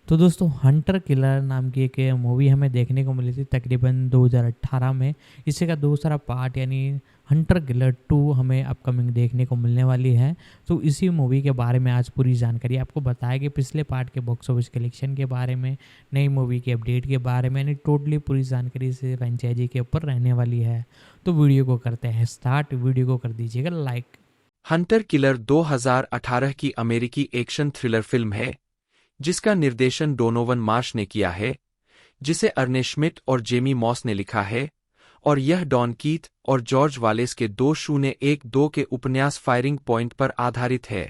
तो दोस्तों Hunter killer नाम की एक मूवी हमें देखने को मिली थी तकरीबन 2018 में। इसी का दूसरा पार्ट यानी हंटर किलर 2 हमें अपकमिंग देखने को मिलने वाली है। तो इसी मूवी के बारे में आज पूरी जानकारी आपको बताएगी, पिछले पार्ट के बॉक्स ऑफिस कलेक्शन के बारे में, नई मूवी के अपडेट के बारे में, यानी टोटली पूरी जानकारी इस फ्रेंचाइजी के ऊपर रहने वाली है। तो वीडियो को करते हैं स्टार्ट, वीडियो को कर दीजिएगा लाइक। हंटर किलर 2018 की अमेरिकी एक्शन थ्रिलर फिल्म है जिसका निर्देशन डोनोवन मार्श ने किया है, जिसे अर्ने श्मिट और जेमी मॉस ने लिखा है, और यह डॉन कीथ और जॉर्ज वालेस के 2012 के उपन्यास फायरिंग पॉइंट पर आधारित है।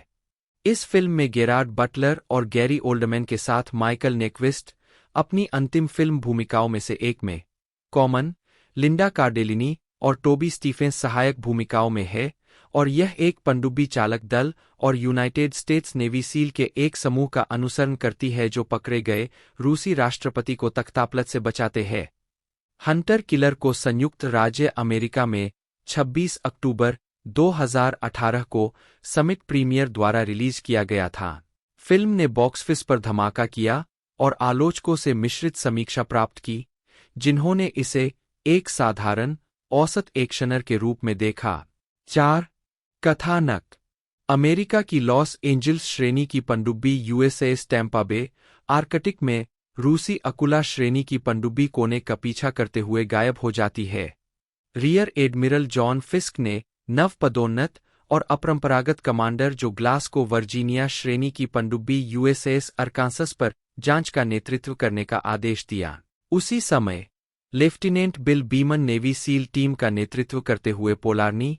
इस फिल्म में गेरार्ड बटलर और गैरी ओल्डमैन के साथ माइकल नेक्विस्ट अपनी अंतिम फिल्म भूमिकाओं में से एक में, कॉमन, लिंडा कार्डेलिनी और टोबी स्टीफेंस सहायक भूमिकाओं में है, और यह एक पनडुब्बी चालक दल और यूनाइटेड स्टेट्स नेवी सील के एक समूह का अनुसरण करती है जो पकड़े गए रूसी राष्ट्रपति को तख्तापलट से बचाते हैं। हंटर किलर को संयुक्त राज्य अमेरिका में 26 अक्टूबर 2018 को समिट प्रीमियर द्वारा रिलीज किया गया था। फिल्म ने बॉक्स ऑफिस पर धमाका किया और आलोचकों से मिश्रित समीक्षा प्राप्त की, जिन्होंने इसे एक साधारण औसत एक्शनर के रूप में देखा। 4 कथानक। अमेरिका की लॉस एंजिल्स श्रेणी की पनडुब्बी यूएसएस टैंपा बे आर्कटिक में रूसी अकुला श्रेणी की पनडुब्बी कोने का पीछा करते हुए गायब हो जाती है। रियर एडमिरल जॉन फिस्क ने नवपदोन्नत और अपरंपरागत कमांडर जो ग्लासको वर्जीनिया श्रेणी की पनडुब्बी यूएसएस अरकांसस पर जांच का नेतृत्व करने का आदेश दिया। उसी समय lieutenant Bill Beaman navy SEAL team का नेतृत्व करते हुए पोलार्नी,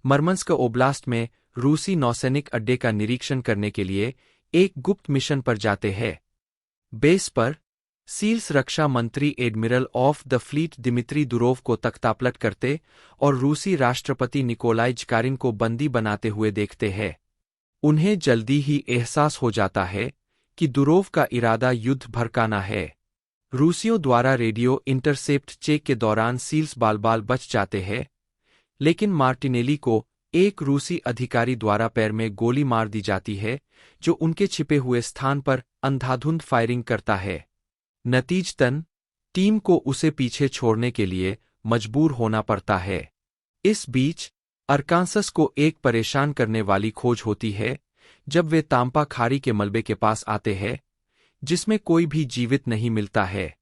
मर्मंस्क ओब्लास्ट में रूसी नौसैनिक अड्डे का निरीक्षण करने के लिए एक गुप्त मिशन पर जाते हैं। बेस पर सील्स रक्षा मंत्री admiral of the fleet Dmitri Durov को तख्तापलट करते और रूसी राष्ट्रपति निकोलाई जकारिन को बंदी बनाते हुए देखते हैं। उन्हें जल्दी ही एहसास हो जाता है कि दुरोव का इरादा युद्ध भड़काना है। रूसियों द्वारा रेडियो इंटरसेप्ट चेक के दौरान सील्स बाल बच जाते हैं, लेकिन मार्टिनेली को एक रूसी अधिकारी द्वारा पैर में गोली मार दी जाती है, जो उनके छिपे हुए स्थान पर अंधाधुंध फायरिंग करता है। नतीजतन टीम को उसे पीछे छोड़ने के लिए मजबूर होना पड़ता है। इस बीच अरकांसस को एक परेशान करने वाली खोज होती है जब वे तांपा खाड़ी के मलबे के पास आते हैं, जिसमें कोई भी जीवित नहीं मिलता है।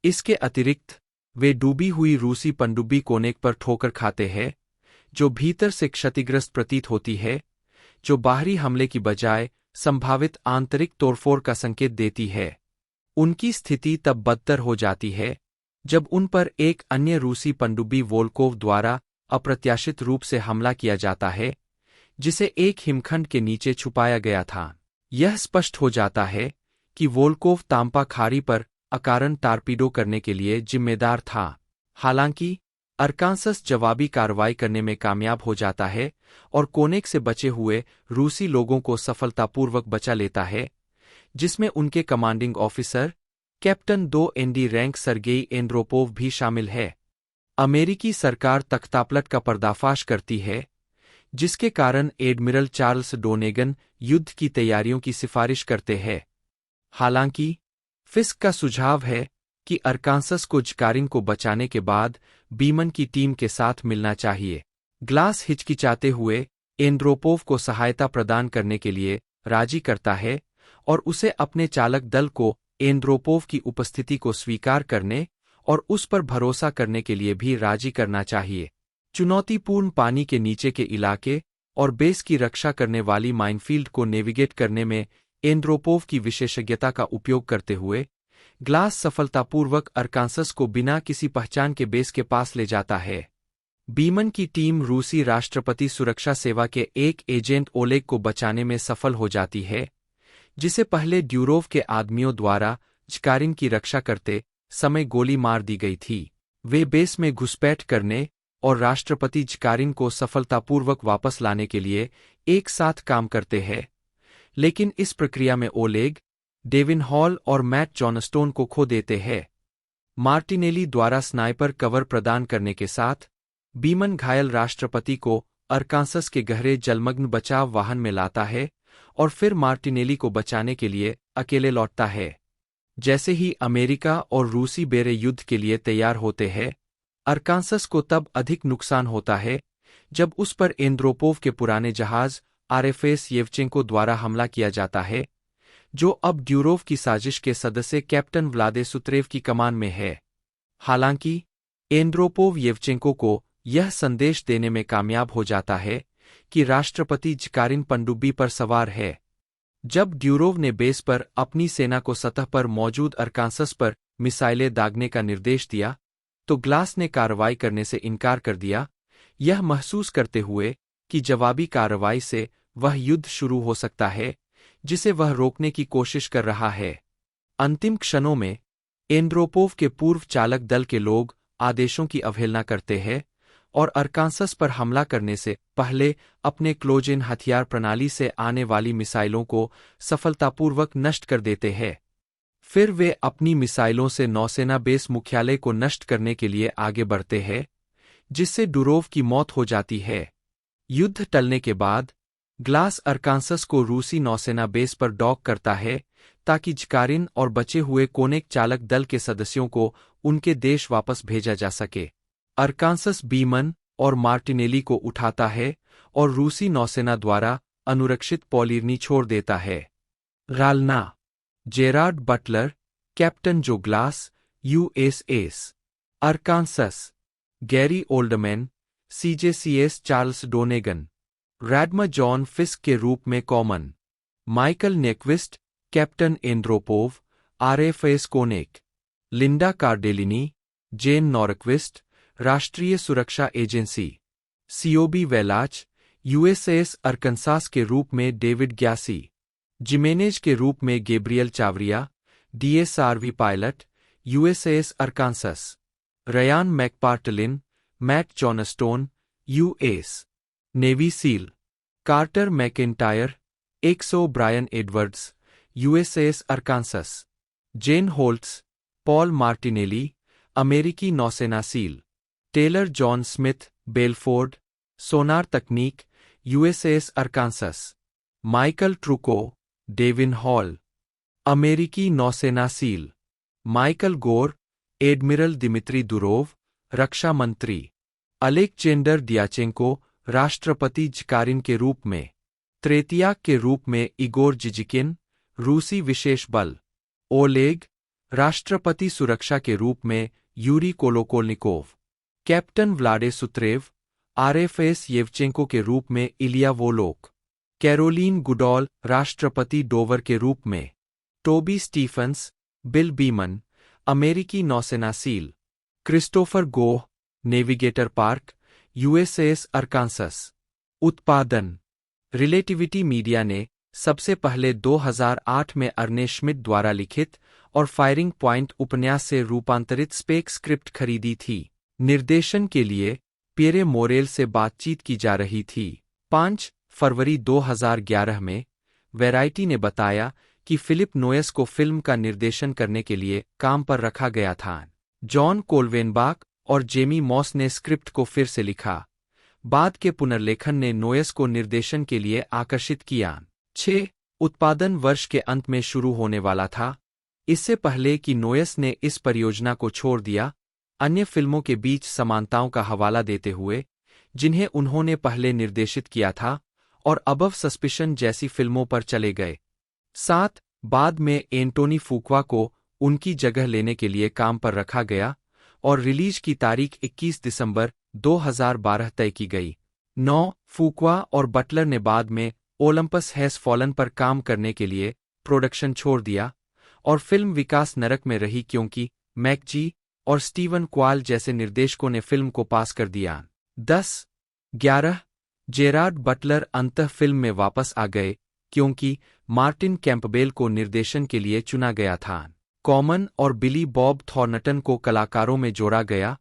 इसके अतिरिक्त वे डूबी हुई रूसी पनडुब्बी कोनेक पर ठोकर खाते हैं, जो भीतर से क्षतिग्रस्त प्रतीत होती है, जो बाहरी हमले की बजाय संभावित आंतरिक तोड़फोड़ का संकेत देती है। उनकी स्थिति तब बदतर हो जाती है जब उन पर एक अन्य रूसी पनडुब्बी वोल्कोव द्वारा अप्रत्याशित रूप से हमला किया जाता है, जिसे एक हिमखंड के नीचे छुपाया गया था। यह स्पष्ट हो जाता है कि वोल्कोव तांपा खाड़ी पर अकारण टारपीडो करने के लिए जिम्मेदार था। हालांकि अरकांसस जवाबी कार्रवाई करने में कामयाब हो जाता है और कोनेक से बचे हुए रूसी लोगों को सफलतापूर्वक बचा लेता है, जिसमें उनके कमांडिंग ऑफिसर कैप्टन 2 एनडी रैंक सर्गेई एंड्रोपोव भी शामिल है। अमेरिकी सरकार तख्तापलट का पर्दाफाश करती है, जिसके कारण एडमिरल चार्ल्स डोनेगन युद्ध की तैयारियों की सिफारिश करते हैं। हालांकि फिस्क का सुझाव है कि अरकांसस को जकारिन को बचाने के बाद बीमन की टीम के साथ मिलना चाहिए। ग्लास हिचकिचाते हुए एंड्रोपोव को सहायता प्रदान करने के लिए राजी करता है और उसे अपने चालक दल को एंड्रोपोव की उपस्थिति को स्वीकार करने और उस पर भरोसा करने के लिए भी राजी करना चाहिए। चुनौतीपूर्ण पानी के नीचे के इलाके और बेस की रक्षा करने वाली माइनफील्ड को नेविगेट करने में एंड्रोपोव की विशेषज्ञता का उपयोग करते हुए ग्लास सफलतापूर्वक अरकांसस को बिना किसी पहचान के बेस के पास ले जाता है। बीमन की टीम रूसी राष्ट्रपति सुरक्षा सेवा के एक एजेंट ओलेग को बचाने में सफल हो जाती है, जिसे पहले ड्यूरोव के आदमियों द्वारा जकारिन की रक्षा करते समय गोली मार दी गई थी। वे बेस में घुसपैठ करने और राष्ट्रपति जकारिन को सफलतापूर्वक वापस लाने के लिए एक साथ काम करते हैं, लेकिन इस प्रक्रिया में ओलेग, डेविन हॉल और मैट जॉनस्टोन को खो देते हैं। मार्टिनेली द्वारा स्नाइपर कवर प्रदान करने के साथ बीमन घायल राष्ट्रपति को अरकांसस के गहरे जलमग्न बचाव वाहन में लाता है और फिर मार्टिनेली को बचाने के लिए अकेले लौटता है। जैसे ही अमेरिका और रूसी बेरे युद्ध के लिए तैयार होते हैं, अरकांसस को तब अधिक नुकसान होता है जब उस पर एंद्रोपोव के पुराने जहाज आरएफएस येवचेंको द्वारा हमला किया जाता है, जो अब ड्यूरोव की साजिश के सदस्य कैप्टन व्लादे सुत्रेव की कमान में है। हालांकि एंद्रोपोव येवचेंको को यह संदेश देने में कामयाब हो जाता है कि राष्ट्रपति जकारिन पनडुब्बी पर सवार है। जब ड्यूरोव ने बेस पर अपनी सेना को सतह पर मौजूद अरकांसस पर मिसाइलें दागने का निर्देश दिया, तो ग्लास ने कार्रवाई करने से इनकार कर दिया, यह महसूस करते हुए कि जवाबी कार्रवाई से वह युद्ध शुरू हो सकता है जिसे वह रोकने की कोशिश कर रहा है। अंतिम क्षणों में एंड्रोपोव के पूर्व चालक दल के लोग आदेशों की अवहेलना करते हैं और अरकांसस पर हमला करने से पहले अपने क्लोज-इन हथियार प्रणाली से आने वाली मिसाइलों को सफलतापूर्वक नष्ट कर देते हैं। फिर वे अपनी मिसाइलों से नौसेना बेस मुख्यालय को नष्ट करने के लिए आगे बढ़ते हैं, जिससे डुरोव की मौत हो जाती है। युद्ध टलने के बाद ग्लास अरकांसस को रूसी नौसेना बेस पर डॉक करता है ताकि जकारिन और बचे हुए कोनेक चालक दल के सदस्यों को उनके देश वापस भेजा जा सके। अरकांसस बीमन और मार्टिनेली को उठाता है और रूसी नौसेना द्वारा अनुरक्षित पॉलिर्नी छोड़ देता है। रालना Gerard Butler, captain Joe Glass USS Arkansas, Gary Oldman CJCS Charles Donnegan, RADM John Fisk के रूप में Common, Michael Nyqvist captain Andropov RFS Konek, Linda Cardellini, Jane Norquist राष्ट्रीय सुरक्षा एजेंसी, सीओबी वेलाच यूएसएस अरकनसास के रूप में डेविड ग्यासी, जिमेनेज के रूप में Gabriel Chavarria DSRV pilot USS Arkansas, Ryan McPartlin Matt Johnstone US navy SEAL, Carter MacIntyre XO Bryan Edwards USS Arkansas, जेन Holtz Paul Martinelli अमेरिकी नौसेना SEAL, Taylor John Smith Belford sonar तकनीक USS Arkansas, Michael Trucco Devin Hall अमेरिकी नौसेना SEAL, Michael Gore admiral Dmitri Durov रक्षा मंत्री, Alexander डियाचेंको राष्ट्रपति जकारिन के रूप में, त्रेतियाक के रूप में इगोर जिजिकिन रूसी विशेष बल, ओलेग राष्ट्रपति सुरक्षा के रूप में यूरी कोलोकोल्निकोव, कैप्टन व्लाडे सुत्रेव आरएफएस येवचेंको के रूप में इलिया वोलोक, कैरोलीन गुडॉल राष्ट्रपति डोवर के रूप में, टोबी स्टीफंस बिल बीमन अमेरिकी नौसेना seal, Christopher Goh navigator park USS Arkansas. उत्पादन रिलेटिविटी मीडिया ने सबसे पहले 2008 में अर्ने श्मिट द्वारा लिखित और फायरिंग पॉइंट उपन्यास से रूपांतरित स्पेक स्क्रिप्ट खरीदी थी। निर्देशन के लिए पियरे मोरेल से बातचीत की जा रही थी। 5 फरवरी 2011 में वैरायटी ने बताया कि फिलिप नोयस को फिल्म का निर्देशन करने के लिए काम पर रखा गया था। जॉन कोल्वेनबाक और जेमी मॉस ने स्क्रिप्ट को फिर से लिखा। बाद के पुनर्लेखन ने नोयस को निर्देशन के लिए आकर्षित किया। 6 उत्पादन वर्ष के अंत में शुरू होने वाला था। इससे पहले कि नोयस ने इस परियोजना को छोड़ दिया, अन्य फिल्मों के बीच समानताओं का हवाला देते हुए जिन्हें उन्होंने पहले निर्देशित किया था और अबव सस्पिशन जैसी फिल्मों पर चले गए। 7 बाद में एंटोनी फुकुआ को उनकी जगह लेने के लिए काम पर रखा गया और रिलीज की तारीख 21 दिसंबर 2012 तय की गई। 9 फुकुआ और बटलर ने बाद में ओलंपस हैज फॉलन पर काम करने के लिए प्रोडक्शन छोड़ दिया और फिल्म विकास नरक में रही क्योंकि मैकजी और स्टीवन क्वाल जैसे निर्देशकों ने फिल्म को पास कर दिया। 10-11 जेरार्ड बटलर अंततः फिल्म में वापस आ गए क्योंकि मार्टिन कैंपबेल को निर्देशन के लिए चुना गया था। कॉमन और बिली बॉब थॉर्नटन को कलाकारों में जोड़ा गया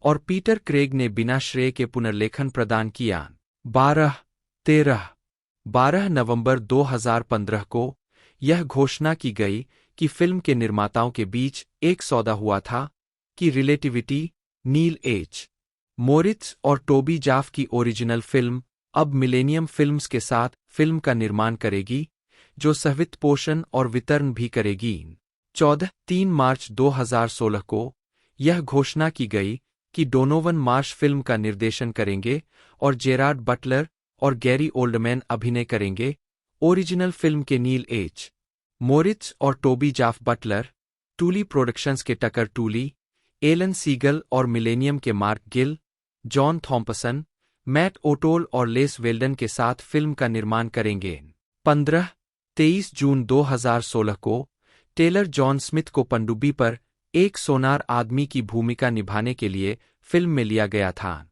और पीटर क्रेग ने बिना श्रेय के पुनर्लेखन प्रदान किया। 12 नवंबर 2015 को यह घोषणा की गई कि फिल्म के निर्माताओं के बीच एक सौदा हुआ था कि रिलेटिविटी, नील एच. मोरित्स और टोबी जाफ की ओरिजिनल फिल्म अब मिलेनियम फिल्म्स के साथ फिल्म का निर्माण करेगी, जो सहवित्त पोषण और वितरण भी करेगी। 3 मार्च 2016 को यह घोषणा की गई कि डोनोवन मार्श फिल्म का निर्देशन करेंगे और जेरार्ड बटलर और गैरी ओल्डमैन अभिनय करेंगे। ओरिजिनल फिल्म के नील एच. मोरित्ज और Toby Jaffe Butler, Tooley Productions के टकर टूली, एलन सीगल और मिलेनियम के Mark Gill, John Thompson, Matt O'Toole और लेस वेल्डन के साथ फिल्म का निर्माण करेंगे। 23 जून 2016 को टेलर जॉन स्मिथ को पनडुब्बी पर एक सोनार आदमी की भूमिका निभाने के लिए फिल्म में लिया गया था।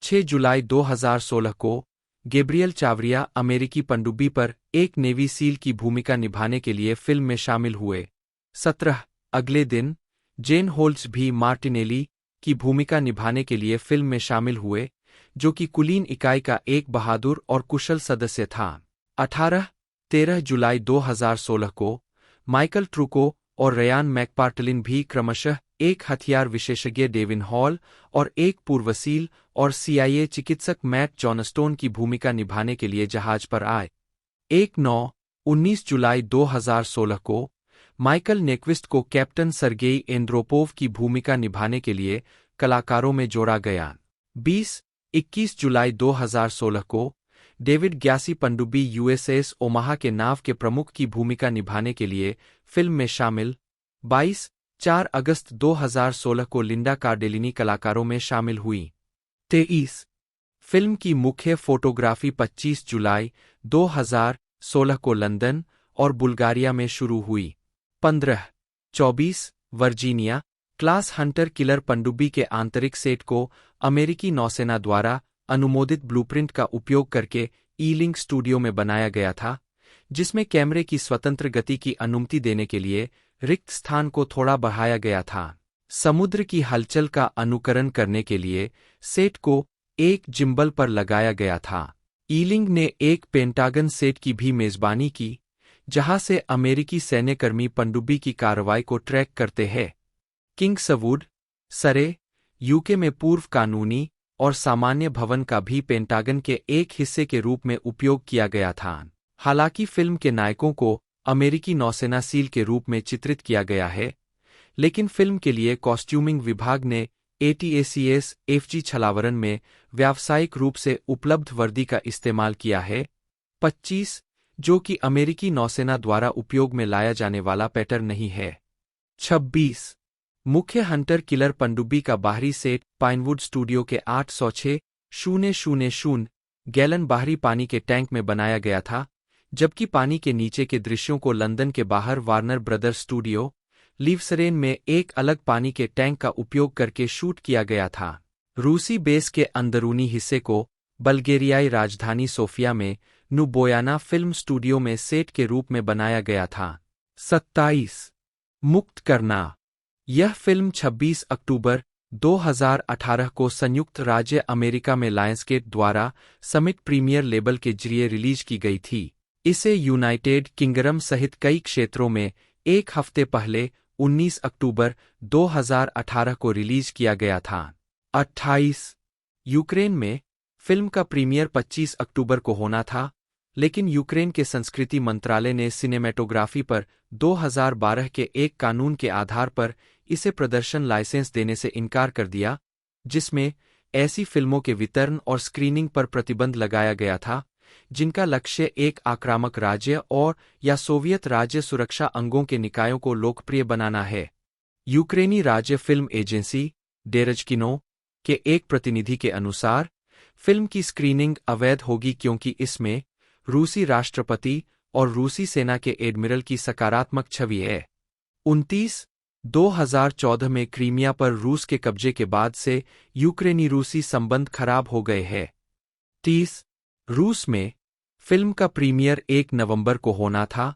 6 जुलाई 2016 को गैब्रियल चावरिया अमेरिकी पनडुब्बी पर एक नेवी सील की भूमिका निभाने के लिए फिल्म में शामिल हुए। 17 अगले दिन जेन होल्ट्स भी मार्टिनेली की भूमिका निभाने के लिए फिल्म में शामिल हुए, जो कि कुलीन इकाई का एक बहादुर और कुशल सदस्य था। 13 जुलाई 2016 को माइकल ट्रूको और रयान मैकपार्टलिन भी क्रमशः एक हथियार विशेषज्ञ डेविन हॉल और एक पूर्वसील और CIA चिकित्सक मैट जॉनस्टोन की भूमिका निभाने के लिए जहाज पर आए। 19 जुलाई 2016 को माइकल नेक्विस्ट को कैप्टन सरगेई एंद्रोपोव की भूमिका निभाने के लिए कलाकारों में जोड़ा गया। 21 जुलाई 2016 को डेविड ग्यासी पनडुब्बी USS ओमाहा के नाव के प्रमुख की भूमिका निभाने के लिए फिल्म में शामिल। 4 अगस्त 2016 को लिंडा कार्डेलिनी कलाकारों में शामिल हुई। 23 फिल्म की मुख्य फोटोग्राफी 25 जुलाई 2016 को लंदन और बुल्गारिया में शुरू हुई। 24 वर्जीनिया क्लास हंटर किलर पनडुब्बी के आंतरिक सेट को अमेरिकी नौसेना द्वारा अनुमोदित ब्लूप्रिंट का उपयोग करके ईलिंग स्टूडियो में बनाया गया था, जिसमें कैमरे की स्वतंत्र गति की अनुमति देने के लिए रिक्त स्थान को थोड़ा बढ़ाया गया था। समुद्र की हलचल का अनुकरण करने के लिए सेट को एक जिम्बल पर लगाया गया था। ईलिंग ने एक पेंटागन सेट की भी मेजबानी की, जहां से अमेरिकी सैन्यकर्मी पनडुब्बी की कार्रवाई को ट्रैक करते हैं। किंग्सवुड, सरे, यूके में पूर्व कानूनी और सामान्य भवन का भी पेंटागन के एक हिस्से के रूप में उपयोग किया गया था। हालांकि फिल्म के नायकों को अमेरिकी नौसेना सील के रूप में चित्रित किया गया है, लेकिन फिल्म के लिए कॉस्ट्यूमिंग विभाग ने ATACS FG छलावरन में व्यावसायिक रूप से उपलब्ध वर्दी का इस्तेमाल किया है। 25 जो कि अमेरिकी नौसेना द्वारा उपयोग में लाया जाने वाला पैटर्न नहीं है। 26 मुख्य हंटर किलर पनडुब्बी का बाहरी सेट पाइनवुड स्टूडियो के 806,000 गैलन बाहरी पानी के टैंक में बनाया गया था, जबकि पानी के नीचे के दृश्यों को लंदन के बाहर वार्नर ब्रदर्स स्टूडियो, लीवसरेन में एक अलग पानी के टैंक का उपयोग करके शूट किया गया था। रूसी बेस के अंदरूनी हिस्से को बल्गेरियाई राजधानी सोफिया में नुबोयाना फिल्म स्टूडियो में सेट के रूप में बनाया गया था। 27 मुक्त करना यह फिल्म 26 अक्टूबर 2018 को संयुक्त राज्य अमेरिका में लायंसगेट द्वारा समिट प्रीमियर लेबल के जरिए रिलीज की गई थी। इसे यूनाइटेड किंगडम सहित कई क्षेत्रों में एक हफ्ते पहले 19 अक्टूबर 2018 को रिलीज किया गया था। 28 यूक्रेन में फिल्म का प्रीमियर 25 अक्टूबर को होना था, लेकिन यूक्रेन के संस्कृति मंत्रालय ने सिनेमेटोग्राफी पर 2012 के एक कानून के आधार पर इसे प्रदर्शन लाइसेंस देने से इनकार कर दिया, जिसमें ऐसी फिल्मों के वितरण और स्क्रीनिंग पर प्रतिबंध लगाया गया था जिनका लक्ष्य एक आक्रामक राज्य और या सोवियत राज्य सुरक्षा अंगों के निकायों को लोकप्रिय बनाना है। यूक्रेनी राज्य फिल्म एजेंसी डेरजकिनो के एक प्रतिनिधि के अनुसार फिल्म की स्क्रीनिंग अवैध होगी क्योंकि इसमें रूसी राष्ट्रपति और रूसी सेना के एडमिरल की सकारात्मक छवि है। 2014 में क्रीमिया पर रूस के कब्जे के बाद से यूक्रेनी रूसी संबंध खराब हो गए हैं। 30 रूस में फिल्म का प्रीमियर 1 नवंबर को होना था,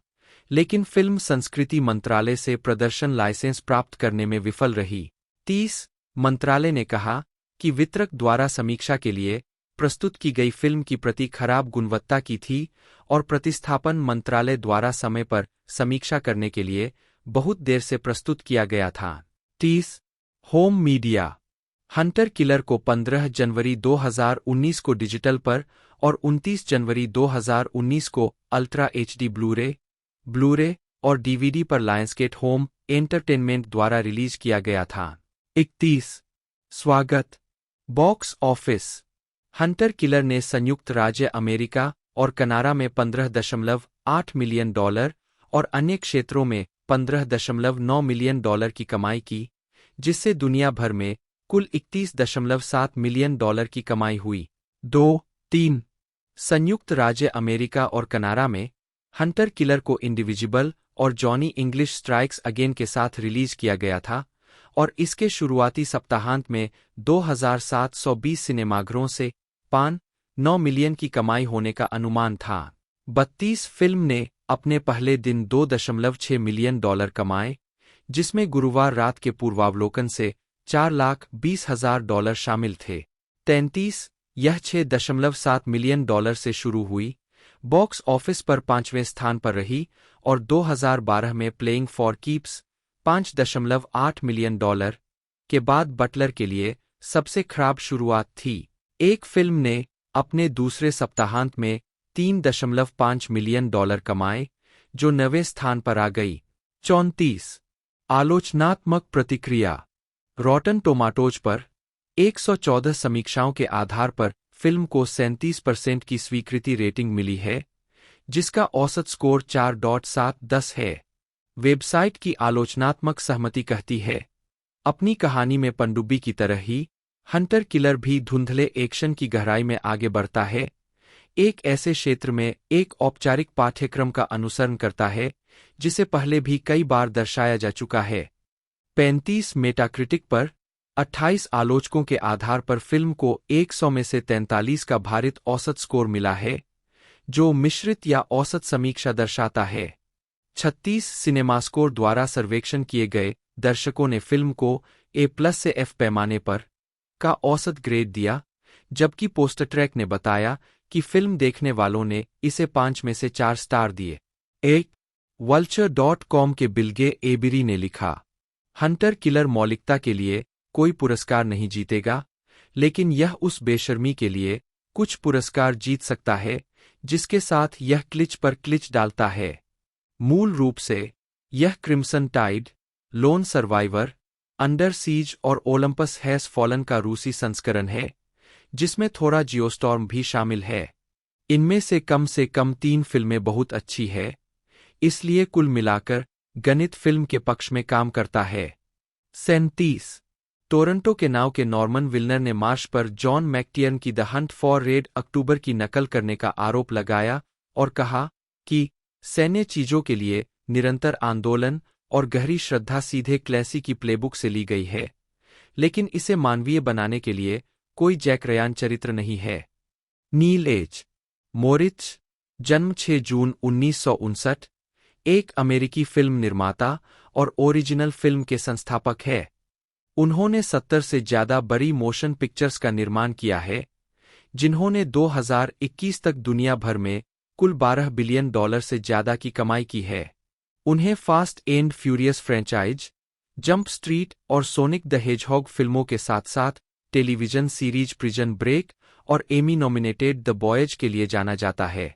लेकिन फिल्म संस्कृति मंत्रालय से प्रदर्शन लाइसेंस प्राप्त करने में विफल रही। 30 मंत्रालय ने कहा कि वितरक द्वारा समीक्षा के लिए प्रस्तुत की गई फिल्म की प्रति खराब गुणवत्ता की थी और प्रतिस्थापन मंत्रालय द्वारा समय पर समीक्षा करने के लिए बहुत देर से प्रस्तुत किया गया था। 30 होम मीडिया हंटर किलर को 15 जनवरी 2019 को डिजिटल पर और 29 जनवरी 2019 को अल्ट्रा HD ब्लूरे और डीवीडी पर लायंसगेट होम एंटरटेनमेंट द्वारा रिलीज किया गया था। 31 स्वागत बॉक्स ऑफिस हंटर किलर ने संयुक्त राज्य अमेरिका और कनाडा में $15.8 मिलियन और अन्य क्षेत्रों में $15.9 मिलियन की कमाई की, जिससे दुनिया भर में कुल $31.7 मिलियन की कमाई हुई। 2-3 संयुक्त राज्य अमेरिका और कनाडा में हंटर किलर को इंडिविजिबल और जॉनी इंग्लिश स्ट्राइक्स अगेन के साथ रिलीज किया गया था और इसके शुरुआती सप्ताहांत में 2720 सिनेमाघरों से $9 मिलियन की कमाई होने का अनुमान था। 32 फिल्म ने अपने पहले दिन $2.6 मिलियन कमाए, जिसमें गुरुवार रात के पूर्वावलोकन से $4,20,000 शामिल थे। 33 यह $6.7 मिलियन से शुरू हुई, बॉक्स ऑफिस पर 5वें स्थान पर रही और 2012 में प्लेइंग फॉर कीप्स $5.8 मिलियन के बाद बटलर के लिए सबसे खराब शुरुआत थी। एक फिल्म ने अपने दूसरे सप्ताहांत में $3.5 मिलियन कमाए, जो 9वें स्थान पर आ गई। 34 आलोचनात्मक प्रतिक्रिया रॉटन टोमाटोज पर 114 समीक्षाओं के आधार पर फिल्म को 37% की स्वीकृति रेटिंग मिली है, जिसका औसत स्कोर 4.7/10 है। वेबसाइट की आलोचनात्मक सहमति कहती है, अपनी कहानी में पनडुब्बी की तरह ही हंटर किलर भी धुंधले एक्शन की गहराई में आगे बढ़ता है, एक ऐसे क्षेत्र में एक औपचारिक पाठ्यक्रम का अनुसरण करता है जिसे पहले भी कई बार दर्शाया जा चुका है। 35 मेटाक्रिटिक पर 28 आलोचकों के आधार पर फिल्म को 100 में से 43 का भारित औसत स्कोर मिला है, जो मिश्रित या औसत समीक्षा दर्शाता है। 36 सिनेमास्कोर द्वारा सर्वेक्षण किए गए दर्शकों ने फिल्म को A+ से F पैमाने पर का औसत ग्रेड दिया, जबकि पोस्टरट्रैक ने बताया कि फिल्म देखने वालों ने इसे 5 में से 4 स्टार दिए। एक vulture.com के बिल्गे एबिरी ने लिखा, हंटर किलर मौलिकता के लिए कोई पुरस्कार नहीं जीतेगा, लेकिन यह उस बेशर्मी के लिए कुछ पुरस्कार जीत सकता है जिसके साथ यह क्लिच पर क्लिच डालता है। मूल रूप से यह Crimson Tide, Lone Survivor, Under Siege और ओलंपस हैज फॉलन का रूसी संस्करण है, जिसमें थोड़ा जियोस्टॉर्म भी शामिल है। इनमें से कम 3 फिल्में बहुत अच्छी है, इसलिए कुल मिलाकर गणित फिल्म के पक्ष में काम करता है। 37 टोरंटो के नाव के नॉर्मन विल्नर ने मार्श पर जॉन मैकटियर्न की द हंट फॉर रेड अक्टूबर की नकल करने का आरोप लगाया और कहा कि सैन्य चीजों के लिए निरंतर आंदोलन और गहरी श्रद्धा सीधे क्लैसी की प्लेबुक से ली गई है, लेकिन इसे मानवीय बनाने के लिए कोई जैक रयान चरित्र नहीं है। नील एच. मोरिच, जन्म 6 जून 1959, एक अमेरिकी फिल्म निर्माता और ओरिजिनल फिल्म के संस्थापक है। उन्होंने 70 से ज्यादा बड़ी मोशन पिक्चर्स का निर्माण किया है, जिन्होंने 2021 तक दुनिया भर में कुल $12 बिलियन से ज्यादा की कमाई की है। उन्हें fast and furious franchise, jump street और सोनिक द हेजहॉग फिल्मों के साथ-साथ टेलीविजन सीरीज प्रिजन ब्रेक और एमी नॉमिनेटेड द बॉयज के लिए जाना जाता है।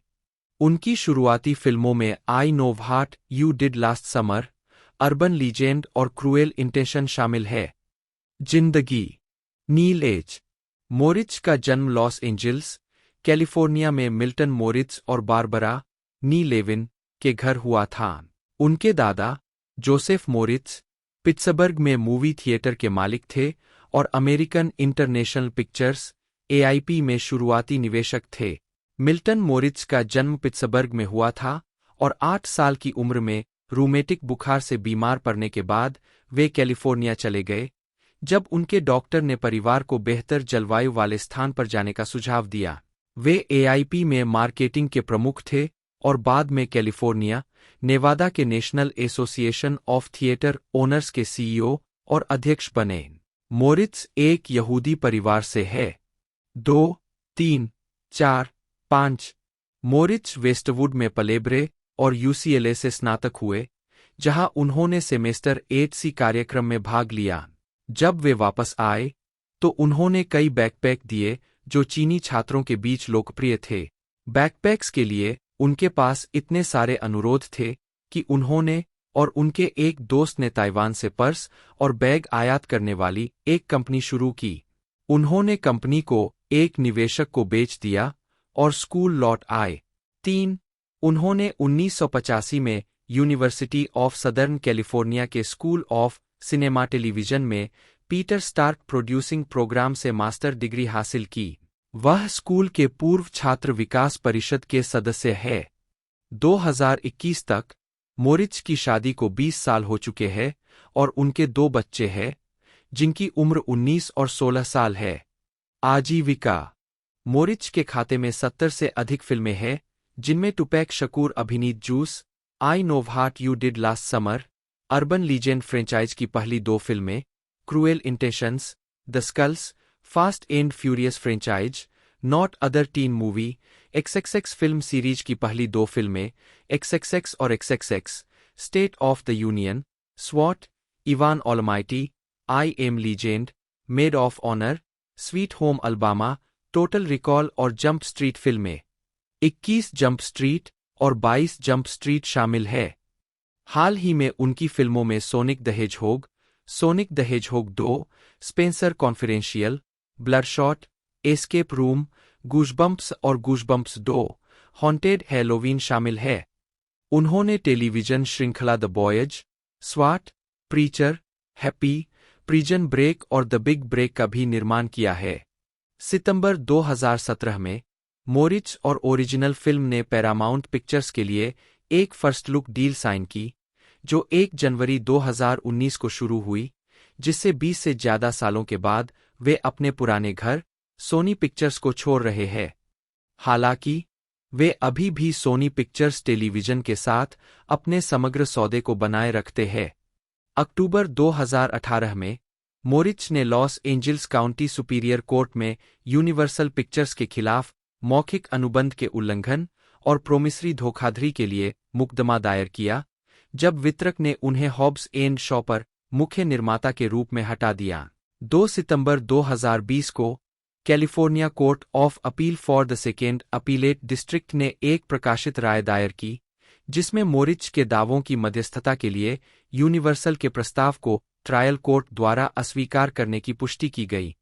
उनकी शुरुआती फिल्मों में आई know what you did last summer, urban legend और क्रूएल इंटेंशन शामिल है। जिंदगी नील एच. मोरिच का जन्म लॉस एंजिल्स, कैलिफोर्निया में मिल्टन मोरिच और बारबरा नी लेविन के घर हुआ था। उनके दादा जोसेफ मोरिच पिट्सबर्ग में मूवी थिएटर के मालिक थे और अमेरिकन इंटरनेशनल पिक्चर्स AIP में शुरुआती निवेशक थे। मिल्टन मोरिच का जन्म पिट्सबर्ग में हुआ था और 8 साल की उम्र में रूमेटिक बुखार से बीमार पड़ने के बाद वे कैलिफोर्निया चले गए, जब उनके डॉक्टर ने परिवार को बेहतर जलवायु वाले स्थान पर जाने का सुझाव दिया। वे AIP में मार्केटिंग के प्रमुख थे और बाद में कैलिफोर्निया, नेवादा के national association of theatre owners के CEO और अध्यक्ष बने। मोरिच एक यहूदी परिवार से है। 2, 3, 4, 5 मोरिच वेस्टवुड में पलेब्रे और UCLA से स्नातक हुए, जहां उन्होंने सेमेस्टर 8C कार्यक्रम में भाग लिया। जब वे वापस आए, तो उन्होंने कई बैकपैक दिए जो चीनी छात्रों के बीच लोकप्रिय थे। बैकपैक्स के लिए उनके पास इतने सारे अनुरोध थे कि उन्होंने और उनके एक दोस्त ने ताइवान से पर्स और बैग आयात करने वाली एक कंपनी शुरू की। उन्होंने कंपनी को एक निवेशक को बेच दिया और स्कूल लौट आए। 3. उन्होंने 1985 में यूनिवर्सिटी ऑफ सदर्न कैलिफोर्निया के स्कूल ऑफ सिनेमा टेलीविजन में पीटर स्टार्क प्रोड्यूसिंग प्रोग्राम से मास्टर डिग्री हासिल की। वह स्कूल के पूर्व छात्र विकास परिषद के सदस्य है। 2021 तक मोरिच की शादी को 20 साल हो चुके हैं और उनके 2 बच्चे हैं, जिनकी उम्र 19 और 16 साल है। आजीविका। मोरिच के खाते में 70 से अधिक फिल्में हैं, जिनमें टुपैक शकूर अभिनीत juice, I know what you did last summer, urban legend franchise की पहली 2 फिल्में, cruel intentions, the skulls, fast and furious franchise, not other teen movie, XXX film series की पहली 2 फिल्में, XXX और XXX, state of the union, स्वॉट, Evan almighty, I am legend, made of honour, sweet home Alabama, total recall और jump street फिल्में। 21 jump street और 22 jump street शामिल है। हाल ही में उनकी फिल्मों में Sonic the hedgehog, Sonic the hedgehog 2, Spencer confidential, bloodshot, escape room, goosebumps और गूजबम्प्स 2, हॉन्टेड हैलोवीन शामिल है। उन्होंने टेलीविजन श्रृंखला द बॉयज, स्वाट, प्रीचर, हैप्पी, प्रिजन ब्रेक और द बिग ब्रेक का भी निर्माण किया है। सितंबर 2017 में मोरिच और ओरिजिनल फिल्म ने पैरामाउंट पिक्चर्स के लिए एक फर्स्ट लुक डील साइन की, जो 1 जनवरी 2019 को शुरू हुई, जिससे 20 से ज्यादा सालों के बाद वे अपने पुराने घर सोनी पिक्चर्स को छोड़ रहे हैं। हालांकि वे अभी भी सोनी पिक्चर्स टेलीविजन के साथ अपने समग्र सौदे को बनाए रखते हैं। अक्टूबर 2018 में मोरिच ने Los Angeles county superior court में यूनिवर्सल पिक्चर्स के खिलाफ मौखिक अनुबंध के उल्लंघन और प्रोमिसरी धोखाधड़ी के लिए मुकदमा दायर किया, जब वितरक ने उन्हें हॉब्स एंड शॉ पर मुख्य निर्माता के रूप में हटा दिया। 2 सितंबर 2020 को California court of appeal for the second appellate district ने एक प्रकाशित राय दायर की, जिसमें मोरिच के दावों की मध्यस्थता के लिए यूनिवर्सल के प्रस्ताव को ट्रायल कोर्ट द्वारा अस्वीकार करने की पुष्टि की गई।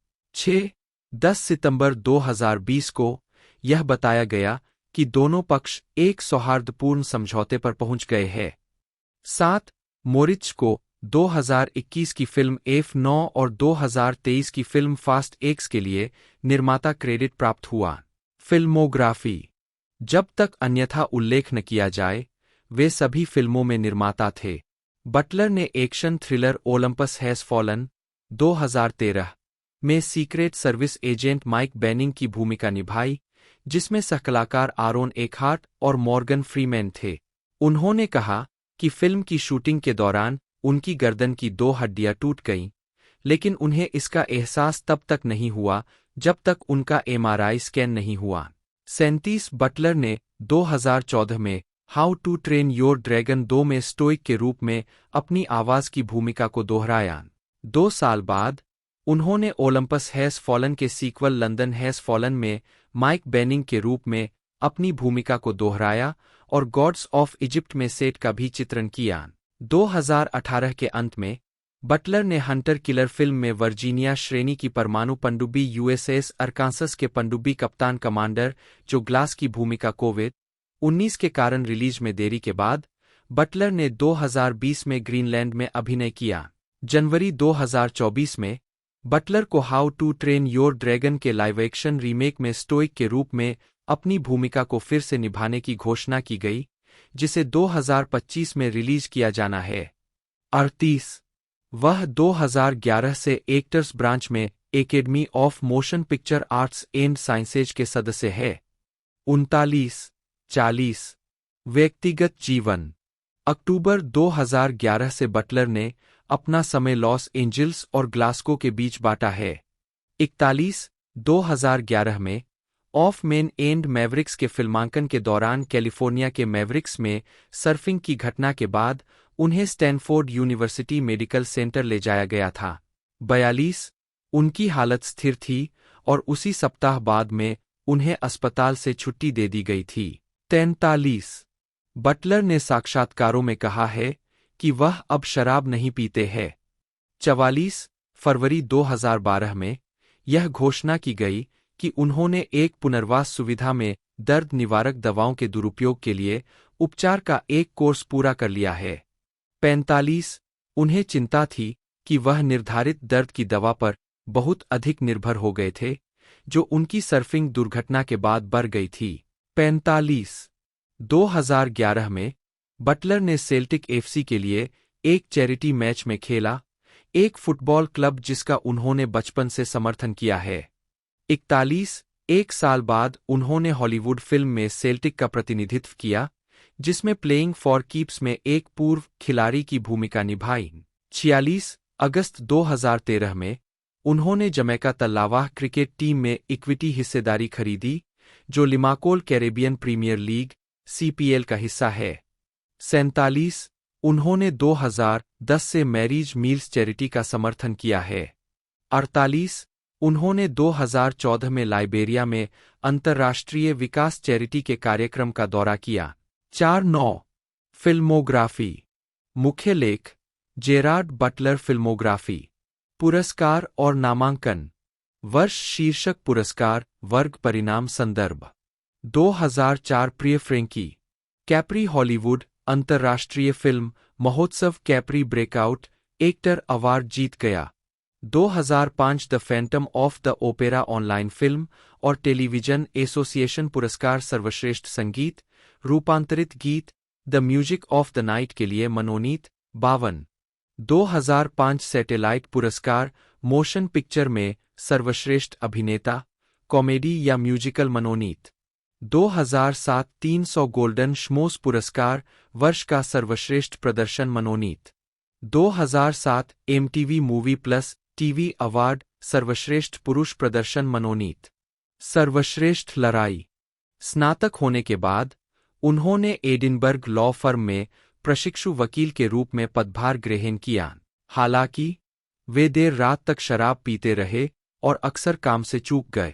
10 सितंबर 2020 को यह बताया गया कि दोनों पक्ष एक सौहार्दपूर्ण समझौते पर पहुंच गए हैं। 7 मोरिच को 2021 की फिल्म F9 और 2023 की फिल्म फास्ट एक्स के लिए निर्माता क्रेडिट प्राप्त हुआ। फिल्मोग्राफी। जब तक अन्यथा उल्लेख न किया जाए, वे सभी फिल्मों में निर्माता थे। बटलर ने action thriller Olympus Has Fallen 2013 में Secret Service agent Mike Banning की भूमिका निभाई, जिसमें सहकलाकार आरोन एकहार्ट और मॉर्गन फ्रीमैन थे। उन्होंने कहा कि फिल्म की शूटिंग के दौरान उनकी गर्दन की 2 हड्डियां टूट गईं, लेकिन उन्हें इसका एहसास तब तक नहीं हुआ जब तक उनका MRI स्कैन नहीं हुआ। 37 बटलर ने 2014 में How to Train Your Dragon 2 में स्टोइक के रूप में अपनी आवाज की भूमिका को दोहराया। 2 साल बाद उन्होंने ओलंपस हैज़ फॉलन के सीक्वल लंदन हैज़ फॉलन में माइक बेनिंग के रूप में अपनी भूमिका को दोहराया और गॉड्स ऑफ इजिप्ट में सेट का भी चित्रण किया। 2018 के अंत में बटलर ने हंटर किलर फिल्म में वर्जीनिया श्रेणी की परमाणु पनडुब्बी USS अरकांसस के पनडुब्बी कप्तान कमांडर जो ग्लास की भूमिका कोविड-19 के कारण रिलीज में देरी के बाद बटलर ने 2020 में ग्रीनलैंड में अभिनय किया। जनवरी 2024 में बटलर को How to Train Your Dragon के लाइव एक्शन रीमेक में स्टोइक के रूप में अपनी भूमिका को फिर से निभाने की घोषणा की गई, जिसे 2025 में रिलीज किया जाना है। 38 वह 2011 से एक्टर्स ब्रांच में academy of motion picture arts and sciences के सदस्य है। 39-40 व्यक्तिगत जीवन। अक्टूबर 2011 से बटलर ने अपना समय लॉस एंजिल्स और ग्लास्गो के बीच बांटा है। 41 2011 में ऑफ मेन एंड मैवरिक्स के फिल्मांकन के दौरान कैलिफोर्निया के मैवरिक्स में सर्फिंग की घटना के बाद उन्हें स्टैनफोर्ड यूनिवर्सिटी मेडिकल सेंटर ले जाया गया था। 42 उनकी हालत स्थिर थी और उसी सप्ताह बाद में उन्हें अस्पताल से छुट्टी दे दी गई थी। 43 बटलर ने साक्षात्कारों में कहा है कि वह अब शराब नहीं पीते हैं। 44 फरवरी 2012 में यह घोषणा की गई कि उन्होंने एक पुनर्वास सुविधा में दर्द निवारक दवाओं के दुरुपयोग के लिए उपचार का एक कोर्स पूरा कर लिया है। 45 उन्हें चिंता थी कि वह निर्धारित दर्द की दवा पर बहुत अधिक निर्भर हो गए थे, जो उनकी सर्फिंग दुर्घटना के बाद बढ़ गई थी। 45 2011 में बटलर ने सेल्टिक एफसी के लिए एक चैरिटी मैच में खेला, एक फुटबॉल क्लब जिसका उन्होंने बचपन से समर्थन किया है। 41 एक साल बाद उन्होंने हॉलीवुड फिल्म में सेल्टिक का प्रतिनिधित्व किया, जिसमें प्लेइंग फॉर कीप्स में एक पूर्व खिलाड़ी की भूमिका निभाई। 46 अगस्त 2013 में उन्होंने जमैका तल्लावाह क्रिकेट टीम में इक्विटी हिस्सेदारी खरीदी, जो लिमाकोल कैरेबियन प्रीमियर लीग (CPL) का हिस्सा है। 47 उन्होंने 2010 से मैरीज मील्स चैरिटी का समर्थन किया है। 48 उन्होंने 2014 में लाइबेरिया में अंतर्राष्ट्रीय विकास चैरिटी के कार्यक्रम का दौरा किया। 49 फिल्मोग्राफी। मुख्य लेख जेरार्ड बटलर फिल्मोग्राफी। पुरस्कार और नामांकन। वर्ष शीर्षक पुरस्कार वर्ग परिणाम संदर्भ 2004 प्रिय फ्रेंकी कैप्री हॉलीवुड अंतर्राष्ट्रीय फिल्म महोत्सव कैप्री ब्रेकआउट एक्टर अवार्ड जीत गया। 2005 the Phantom of the opera online film और टेलीविजन एसोसिएशन पुरस्कार सर्वश्रेष्ठ संगीत रूपांतरित गीत the music of the night के लिए मनोनीत। 52 2005 सैटेलाइट पुरस्कार मोशन पिक्चर में सर्वश्रेष्ठ अभिनेता कॉमेडी या म्यूजिकल मनोनीत। 2007 300 गोल्डन श्मोस पुरस्कार वर्ष का सर्वश्रेष्ठ प्रदर्शन मनोनीत। 2007 MTV movie plus TV award सर्वश्रेष्ठ पुरुष प्रदर्शन मनोनीत। सर्वश्रेष्ठ लड़ाई। स्नातक होने के बाद उन्होंने एडिनबर्ग लॉ फर्म में प्रशिक्षु वकील के रूप में पदभार ग्रहण किया। हालांकि वे देर रात तक शराब पीते रहे और अक्सर काम से चूक गए।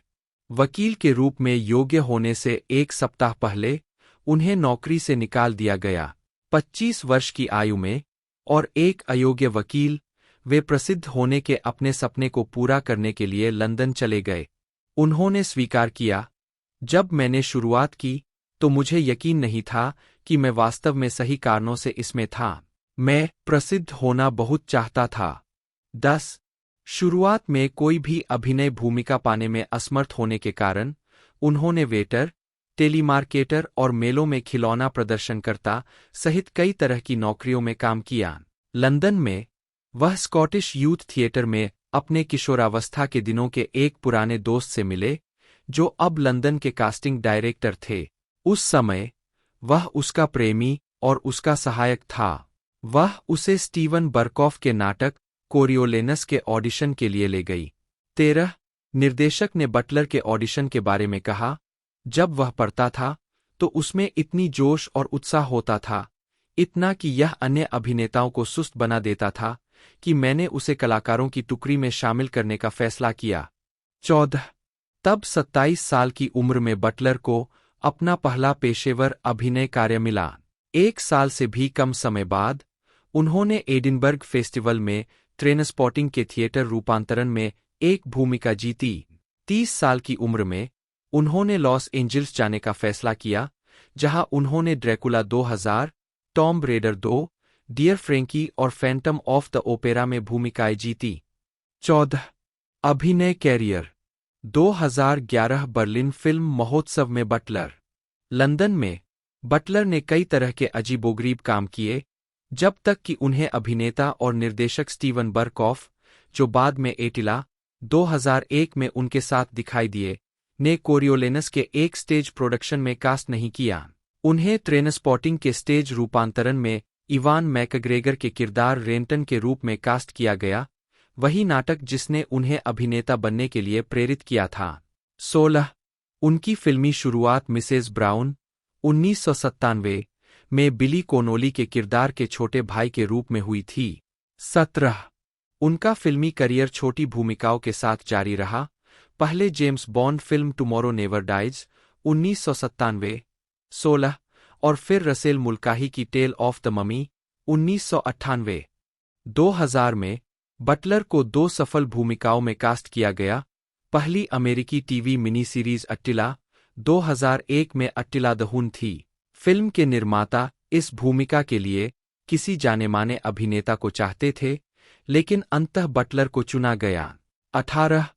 वकील के रूप में योग्य होने से एक सप्ताह पहले उन्हें नौकरी से निकाल दिया गया। 25 वर्ष की आयु में और एक अयोग्य वकील, वे प्रसिद्ध होने के अपने सपने को पूरा करने के लिए लंदन चले गए। उन्होंने स्वीकार किया, जब मैंने शुरुआत की तो मुझे यकीन नहीं था कि मैं वास्तव में सही कारणों से इसमें था। मैं प्रसिद्ध होना बहुत चाहता था। 10 शुरुआत में कोई भी अभिनय भूमिका पाने में असमर्थ होने के कारण उन्होंने वेटर, टेलीमार्केटर और मेलों में खिलौना प्रदर्शनकर्ता सहित कई तरह की नौकरियों में काम किया। लंदन में वह स्कॉटिश यूथ थिएटर में अपने किशोरावस्था के दिनों के एक पुराने दोस्त से मिले, जो अब लंदन के कास्टिंग डायरेक्टर थे। उस समय वह उसका प्रेमी और उसका सहायक था। वह उसे स्टीवन बर्कॉफ के नाटक कोरियोलेनस के ऑडिशन के लिए ले गई। 13 निर्देशक ने बटलर के ऑडिशन के बारे में कहा, जब वह पढ़ता था तो उसमें इतनी जोश और उत्साह होता था, इतना कि यह अन्य अभिनेताओं को सुस्त बना देता था, कि मैंने उसे कलाकारों की टुकड़ी में शामिल करने का फैसला किया। 14 तब 27 साल की उम्र में बटलर को अपना पहला पेशेवर अभिनय कार्य मिला। एक साल से भी कम समय बाद उन्होंने एडिनबर्ग फेस्टिवल में ट्रेनस्पॉटिंग के थिएटर रूपांतरण में एक भूमिका जीती। 30 साल की उम्र में उन्होंने लॉस एंजिल्स जाने का फैसला किया, जहां उन्होंने Dracula 2000, Tomb Raider 2, Dear Frankie और फैंटम ऑफ द ओपेरा में भूमिकाएं जीती। 14 अभिनय कैरियर। 2011 बर्लिन फिल्म महोत्सव में बटलर। लंदन में बटलर ने कई तरह के अजीबोगरीब काम किए, जब तक कि उन्हें अभिनेता और निर्देशक स्टीवन बर्कॉफ, जो बाद में एटिला 2001 में उनके साथ दिखाई दिए, ने कोरियोलेनस के एक स्टेज प्रोडक्शन में कास्ट नहीं किया। उन्हें ट्रेनस्पॉटिंग के स्टेज रूपांतरण में इवान मैकग्रेगर के किरदार रेंटन के रूप में कास्ट किया गया, वही नाटक जिसने उन्हें अभिनेता बनने के लिए प्रेरित किया था। 16 उनकी फिल्मी शुरुआत मिसेस ब्राउन 1997 में बिली कोनोली के किरदार के छोटे भाई के रूप में हुई थी। 17 उनका फिल्मी करियर छोटी भूमिकाओं के साथ जारी रहा। पहले James Bond film Tomorrow Never Dies 1997। 16 और फिर रसेल मुल्काही की टेल ऑफ द ममी 1998। 2000 में बटलर को 2 सफल भूमिकाओं में कास्ट किया गया। पहली अमेरिकी टीवी मिनी सीरीज अट्टिला 2001 में अट्टिला द हुन थी। फिल्म के निर्माता इस भूमिका के लिए किसी जाने-माने अभिनेता को चाहते थे, लेकिन अंततः बटलर को चुना गया। 18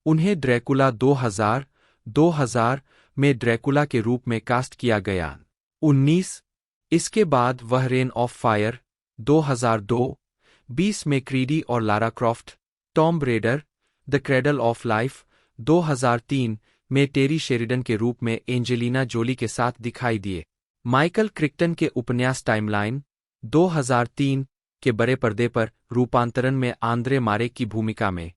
उन्हें ड्रैकुला 2000 में ड्रैकुला के रूप में कास्ट किया गया। 19 इसके बाद वह रेन ऑफ फायर 2002, 20 में क्रीडी और Lara Croft, Tomb Raider, the cradle of life 2003 में टेरी शेरिडन के रूप में एंजेलिना जोली के साथ दिखाई दिए। माइकल क्रिक्टन के उपन्यास टाइमलाइन 2003 के बड़े पर्दे पर रूपांतरण में आंद्रे मारे की भूमिका में।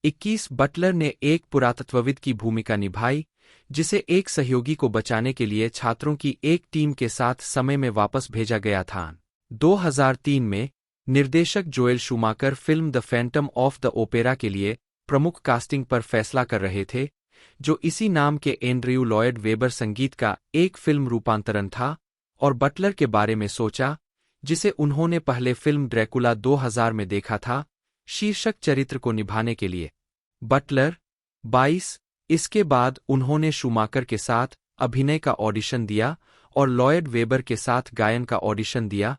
21 बटलर ने एक पुरातत्वविद की भूमिका निभाई, जिसे एक सहयोगी को बचाने के लिए छात्रों की एक टीम के साथ समय में वापस भेजा गया था। 2003 में निर्देशक Joel Schumacher film the Phantom of the opera के लिए प्रमुख कास्टिंग पर फैसला कर रहे थे, जो इसी नाम के एंड्रयू लॉयड वेबर संगीत का एक फिल्म रूपांतरण था, और बटलर के बारे में सोचा, जिसे उन्होंने पहले फिल्म ड्रैकुला 2000 में देखा था, शीर्षक चरित्र को निभाने के लिए। बटलर 22 इसके बाद उन्होंने शूमाकर के साथ अभिनय का ऑडिशन दिया और लॉयड वेबर के साथ गायन का ऑडिशन दिया,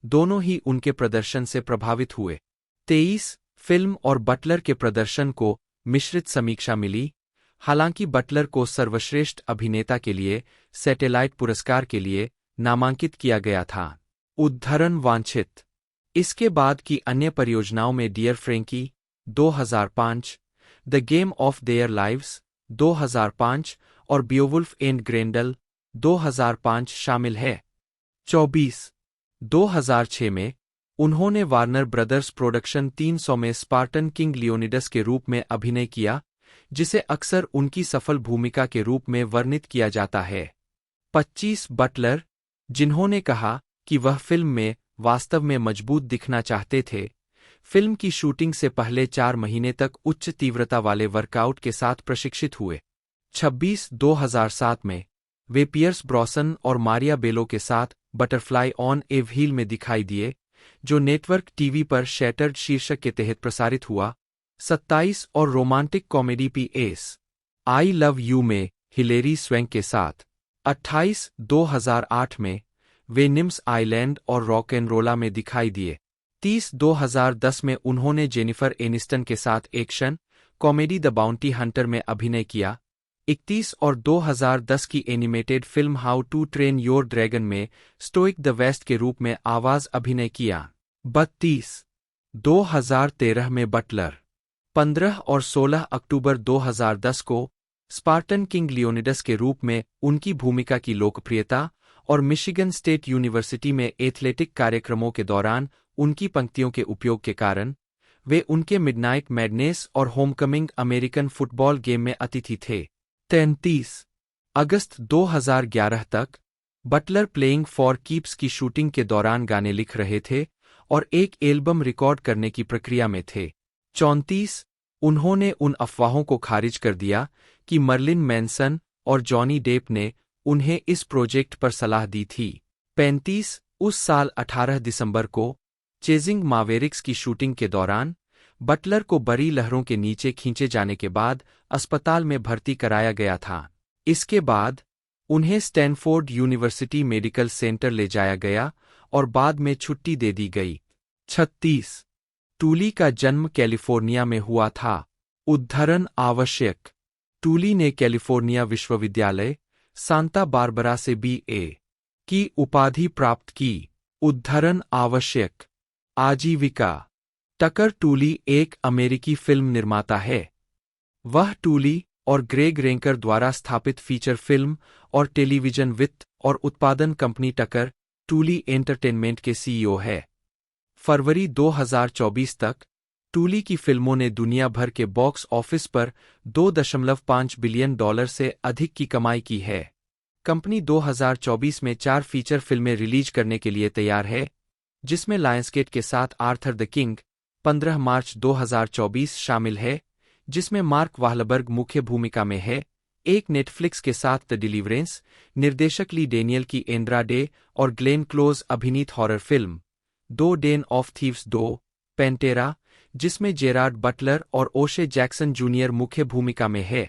दोनों ही उनके प्रदर्शन से प्रभावित हुए। 23 फिल्म और बटलर के प्रदर्शन को मिश्रित समीक्षा मिली। हालांकि बटलर को सर्वश्रेष्ठ अभिनेता के लिए सैटेलाइट पुरस्कार के लिए नामांकित किया गया था। उद्धरण वांछित इसके बाद की अन्य परियोजनाओं में Dear Frankie 2005, The Game of Their Lives 2005 और बियोवुल्फ एंड ग्रेंडल 2005 शामिल है। 24 2006 में उन्होंने वार्नर ब्रदर्स प्रोडक्शन 300 में स्पार्टन किंग लियोनिडस के रूप में अभिनय किया, जिसे अक्सर उनकी सफल भूमिका के रूप में वर्णित किया जाता है। 25 बटलर, जिन्होंने कहा कि वह फिल्म में वास्तव में मजबूत दिखना चाहते थे, फिल्म की शूटिंग से पहले 4 महीने तक उच्च तीव्रता वाले वर्कआउट के साथ प्रशिक्षित हुए। 26 2007 में वे पियर्स ब्रॉसन और मारिया बेलो के साथ बटरफ्लाई ऑन ए व्हील में दिखाई दिए, जो नेटवर्क टीवी पर शैटर्ड शीर्षक के तहत प्रसारित हुआ। 27 और romantic comedy PS. I Love You में हिलेरी स्वेंक के साथ। 28 2008 में वे निम्स आइलैंड और रॉक एंड रोला में दिखाई दिए। 30 2010 में उन्होंने जेनिफर एनिस्टन के साथ action comedy The Bounty Hunter में अभिनय किया। 31 और 2010 की animated film How to Train Your Dragon में स्टोइक द वेस्ट के रूप में आवाज अभिनय किया। 32 2013 में बटलर 15 और 16 अक्टूबर 2010 को स्पार्टन किंग लियोनिडस के रूप में उनकी भूमिका की लोकप्रियता और मिशिगन स्टेट यूनिवर्सिटी में एथलेटिक कार्यक्रमों के दौरान उनकी पंक्तियों के उपयोग के कारण वे उनके मिडनाइट मैडनेस और होमकमिंग अमेरिकन फुटबॉल गेम में अतिथि थे। 33 अगस्त 2011 तक बटलर प्लेइंग फॉर कीप्स की शूटिंग के दौरान गाने लिख रहे थे और एक एल्बम रिकॉर्ड करने की प्रक्रिया में थे। 34 उन्होंने उन अफवाहों को खारिज कर दिया कि मर्लिन मैनसन और जॉनी डेप ने उन्हें इस प्रोजेक्ट पर सलाह दी थी। 35 उस साल 18 दिसंबर को चेजिंग मावेरिक्स की शूटिंग के दौरान बटलर को बड़ी लहरों के नीचे खींचे जाने के बाद अस्पताल में भर्ती कराया गया था। इसके बाद उन्हें स्टैनफोर्ड यूनिवर्सिटी मेडिकल सेंटर ले जाया गया और बाद में छुट्टी दे दी गई। 36 टूली का जन्म कैलिफोर्निया में हुआ था। उद्धरण आवश्यक टूली ने कैलिफोर्निया विश्वविद्यालय सांता बारबरा से B.A. की उपाधि प्राप्त की। उद्धरण आवश्यक आजीविका टकर टूली एक अमेरिकी फिल्म निर्माता है। वह टूली और ग्रेग रेंकर द्वारा स्थापित फीचर फिल्म और टेलीविजन वित्त और उत्पादन कंपनी टकर टूली एंटरटेनमेंट के CEO है। फरवरी 2024 तक टूली की फिल्मों ने दुनिया भर के बॉक्स ऑफिस पर $2.5 बिलियन से अधिक की कमाई की है। कंपनी 2024 में 4 फीचर फिल्में रिलीज करने के लिए तैयार है, जिसमें लायंसगेट के साथ आर्थर द किंग 15 मार्च 2024 शामिल है, जिसमें मार्क वाहलबर्ग मुख्य भूमिका में है। एक नेटफ्लिक्स के साथ द डिलीवरेंस, निर्देशक ली डेनियल की एंड्राडे और ग्लेन क्लोज अभिनीत हॉरर फिल्म, दो डेन ऑफ थीव्स 2, पेंटेरा, जिसमें जेरार्ड बटलर और ओशे जैक्सन जूनियर मुख्य भूमिका में है।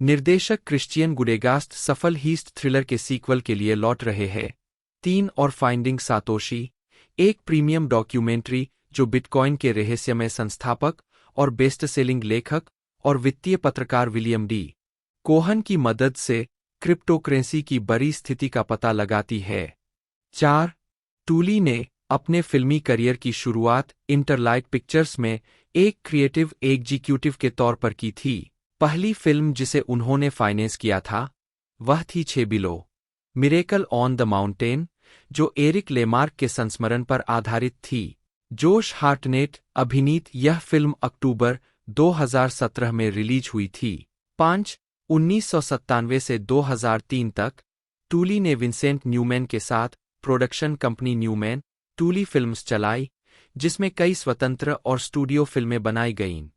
निर्देशक क्रिश्चियन गुडेगास्ट सफल हीस्ट थ्रिलर के सीक्वल के लिए लौट रहे हैं। 3 और फाइंडिंग सातोशी, एक प्रीमियम डॉक्यूमेंट्री जो बिटकॉइन के रहस्यमय संस्थापक और बेस्ट सेलिंग लेखक और वित्तीय पत्रकार विलियम डी कोहन की मदद से क्रिप्टोकरेंसी की बड़ी स्थिति का पता लगाती है। 4. टूली ने अपने फिल्मी करियर की शुरुआत इंटरलाइट पिक्चर्स में एक क्रिएटिव एग्जीक्यूटिव के तौर पर की थी। पहली फिल्म जिसे उन्होंने फाइनेंस किया था वह थी 6 below miracle on the mountain, जो एरिक लेमार्क के संस्मरण पर आधारित थी। जोश हार्टनेट अभिनीत यह फिल्म अक्टूबर 2017 में रिलीज हुई थी। 5. 1997 से 2003 तक टूली ने विंसेंट न्यूमैन के साथ प्रोडक्शन कंपनी न्यूमैन टूली फिल्म्स चलाई, जिसमें कई स्वतंत्र और स्टूडियो फिल्में बनाई गईं।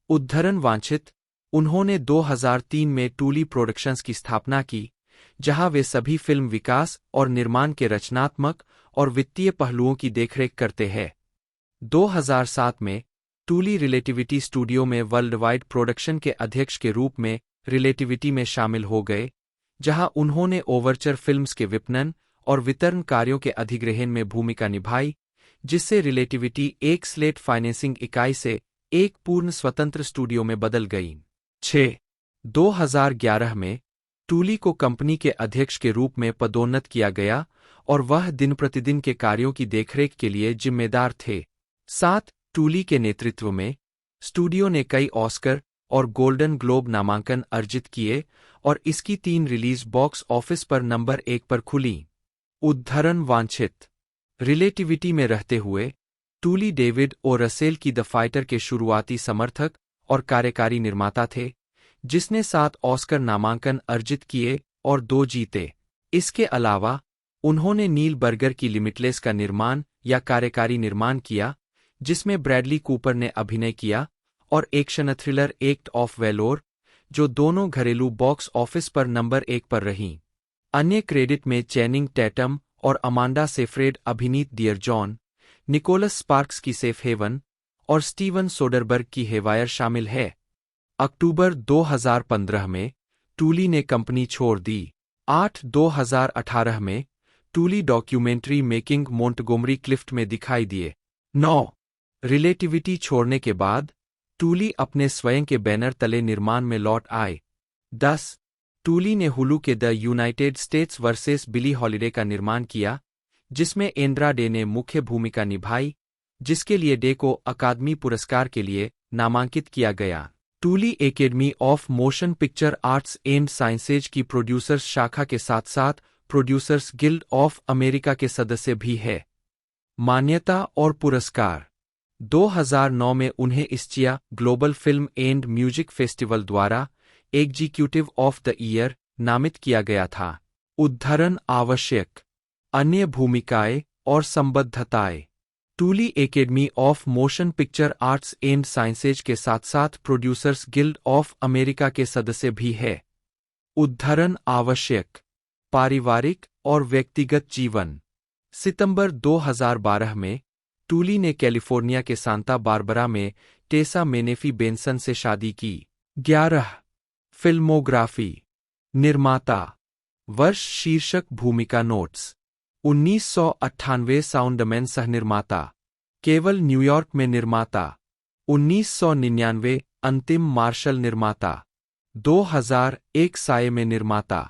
उद्धरण वांछित, उन्होंने 2003 में टूली प्रोडक्शंस की स्थापना की, जहां वे सभी फिल्म विकास और निर्माण के रचनात्मक और वित्तीय पहलुओं की देखरेख करते हैं। 2007 में टूली रिलेटिविटी स्टूडियो में वर्ल्ड वाइड प्रोडक्शन के अध्यक्ष के रूप में रिलेटिविटी में शामिल हो गए, जहां उन्होंने ओवरचर फिल्म्स के विपणन और वितरण कार्यों के अधिग्रहण में भूमिका निभाई, जिससे रिलेटिविटी एक स्लेट फाइनेंसिंग इकाई से एक पूर्ण स्वतंत्र स्टूडियो में बदल गई। 6. 2011 में टूली को कंपनी के अध्यक्ष के रूप में पदोन्नत किया गया और वह दिन प्रतिदिन के कार्यों की देखरेख के लिए जिम्मेदार थे। 7. टूली के नेतृत्व में स्टूडियो ने कई ऑस्कर और गोल्डन ग्लोब नामांकन अर्जित किए और इसकी 3 रिलीज बॉक्स ऑफिस पर नंबर 1 पर खुली। उद्धरण वांछित, रिलेटिविटी में रहते हुए टूली डेविड ओ रसेल की द फाइटर के शुरुआती समर्थक और कार्यकारी निर्माता थे, जिसने 7 ऑस्कर नामांकन अर्जित किए और 2 जीते। इसके अलावा उन्होंने नील बर्गर की लिमिटलेस का निर्माण या कार्यकारी निर्माण किया, जिसमें ब्रैडली कूपर ने अभिनय किया, और action thriller Act of Valour, जो दोनों घरेलू बॉक्स ऑफिस पर नंबर 1 पर रहीं। अन्य क्रेडिट में चैनिंग टैटम और अमांडा सेफ्रेड अभिनीत डियर जॉन, निकोलस स्पार्क्स की सेफ हेवन और स्टीवन सोडरबर्ग की हेवायर शामिल है। अक्टूबर 2015 में टूली ने कंपनी छोड़ दी। 8. 2018 में टूली डॉक्यूमेंट्री मेकिंग मोंटगोमरी क्लिफ्ट में दिखाई दिए। 9. रिलेटिविटी छोड़ने के बाद टूली अपने स्वयं के बैनर तले निर्माण में लौट आए। 10. टूली ने हुलू के The United States versus Billie Holiday का निर्माण किया, जिसमें एंड्रा डे ने मुख्य भूमिका निभाई, जिसके लिए डे को अकादमी पुरस्कार के लिए नामांकित किया गया। टूली academy of motion picture arts and sciences की प्रोड्यूसर्स शाखा के साथ साथ प्रोड्यूसर्स गिल्ड ऑफ अमेरिका के सदस्य भी है। मान्यता और पुरस्कार। 2009 में उन्हें Ischia global film and music festival द्वारा एग्जीक्यूटिव ऑफ द ईयर नामित किया गया था। उद्धरण आवश्यक, अन्य भूमिकाएं और संबद्धताएं। टूली academy of motion picture arts and sciences के साथ साथ प्रोड्यूसर्स गिल्ड ऑफ अमेरिका के सदस्य भी है। उद्धरण आवश्यक, पारिवारिक और व्यक्तिगत जीवन। सितंबर 2012 में टूली ने कैलिफोर्निया के सांता बारबरा में टेसा मेनेफी बेंसन से शादी की। 11. फिल्मोग्राफी। निर्माता। वर्ष शीर्षक भूमिका नोट्स। 1998 साउंडमैन सह निर्माता, केवल न्यूयॉर्क में निर्माता। 1999 अंतिम मार्शल निर्माता। 2001 साये में निर्माता।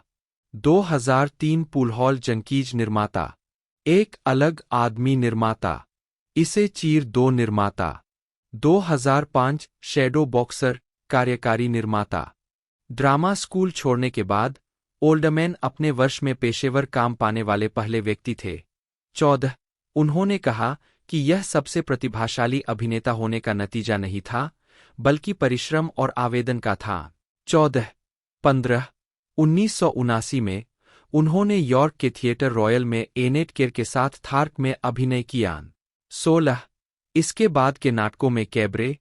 2003 पुलहॉल जंकीज निर्माता। एक अलग आदमी निर्माता। इसे चीर 2 निर्माता। 2005 शैडो बॉक्सर कार्यकारी निर्माता। ड्रामा स्कूल छोड़ने के बाद ओल्डमैन अपने वर्ष में पेशेवर काम पाने वाले पहले व्यक्ति थे। 14. उन्होंने कहा कि यह सबसे प्रतिभाशाली अभिनेता होने का नतीजा नहीं था, बल्कि परिश्रम और आवेदन का था। 14. 15. 1979 में उन्होंने यॉर्क के थिएटर रॉयल में एनेट केर के साथ थार्क में अभिनय किया। 16. इसके बाद के नाटकों में कैबरे,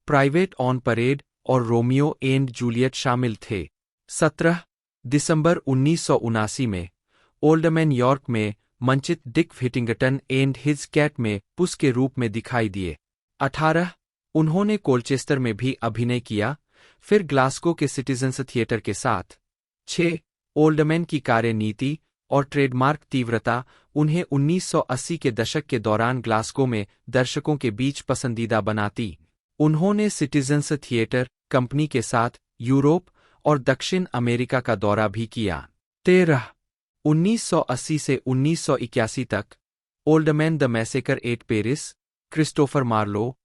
प्राइवेट ऑन परेड और रोमियो एंड जूलियट शामिल थे। 17 दिसंबर 1979 में ओल्डमैन यॉर्क में मंचित डिक व्हिटिंगटन एंड हिज कैट में पुस के रूप में दिखाई दिए। 18 उन्होंने कोलचेस्टर में भी अभिनय किया, फिर ग्लासगो के सिटीजन्स थिएटर के साथ। 6 ओल्डमैन की कार्यनीति और ट्रेडमार्क तीव्रता उन्हें 1980 के दशक के दौरान ग्लासगो में दर्शकों के बीच पसंदीदा बनाती। उन्होंने सिटीजन्स थिएटर कंपनी के साथ यूरोप और दक्षिण अमेरिका का दौरा भी किया। 13 1980 से 1981 तक Oldman the massacre at Paris, Christopher Marlowe,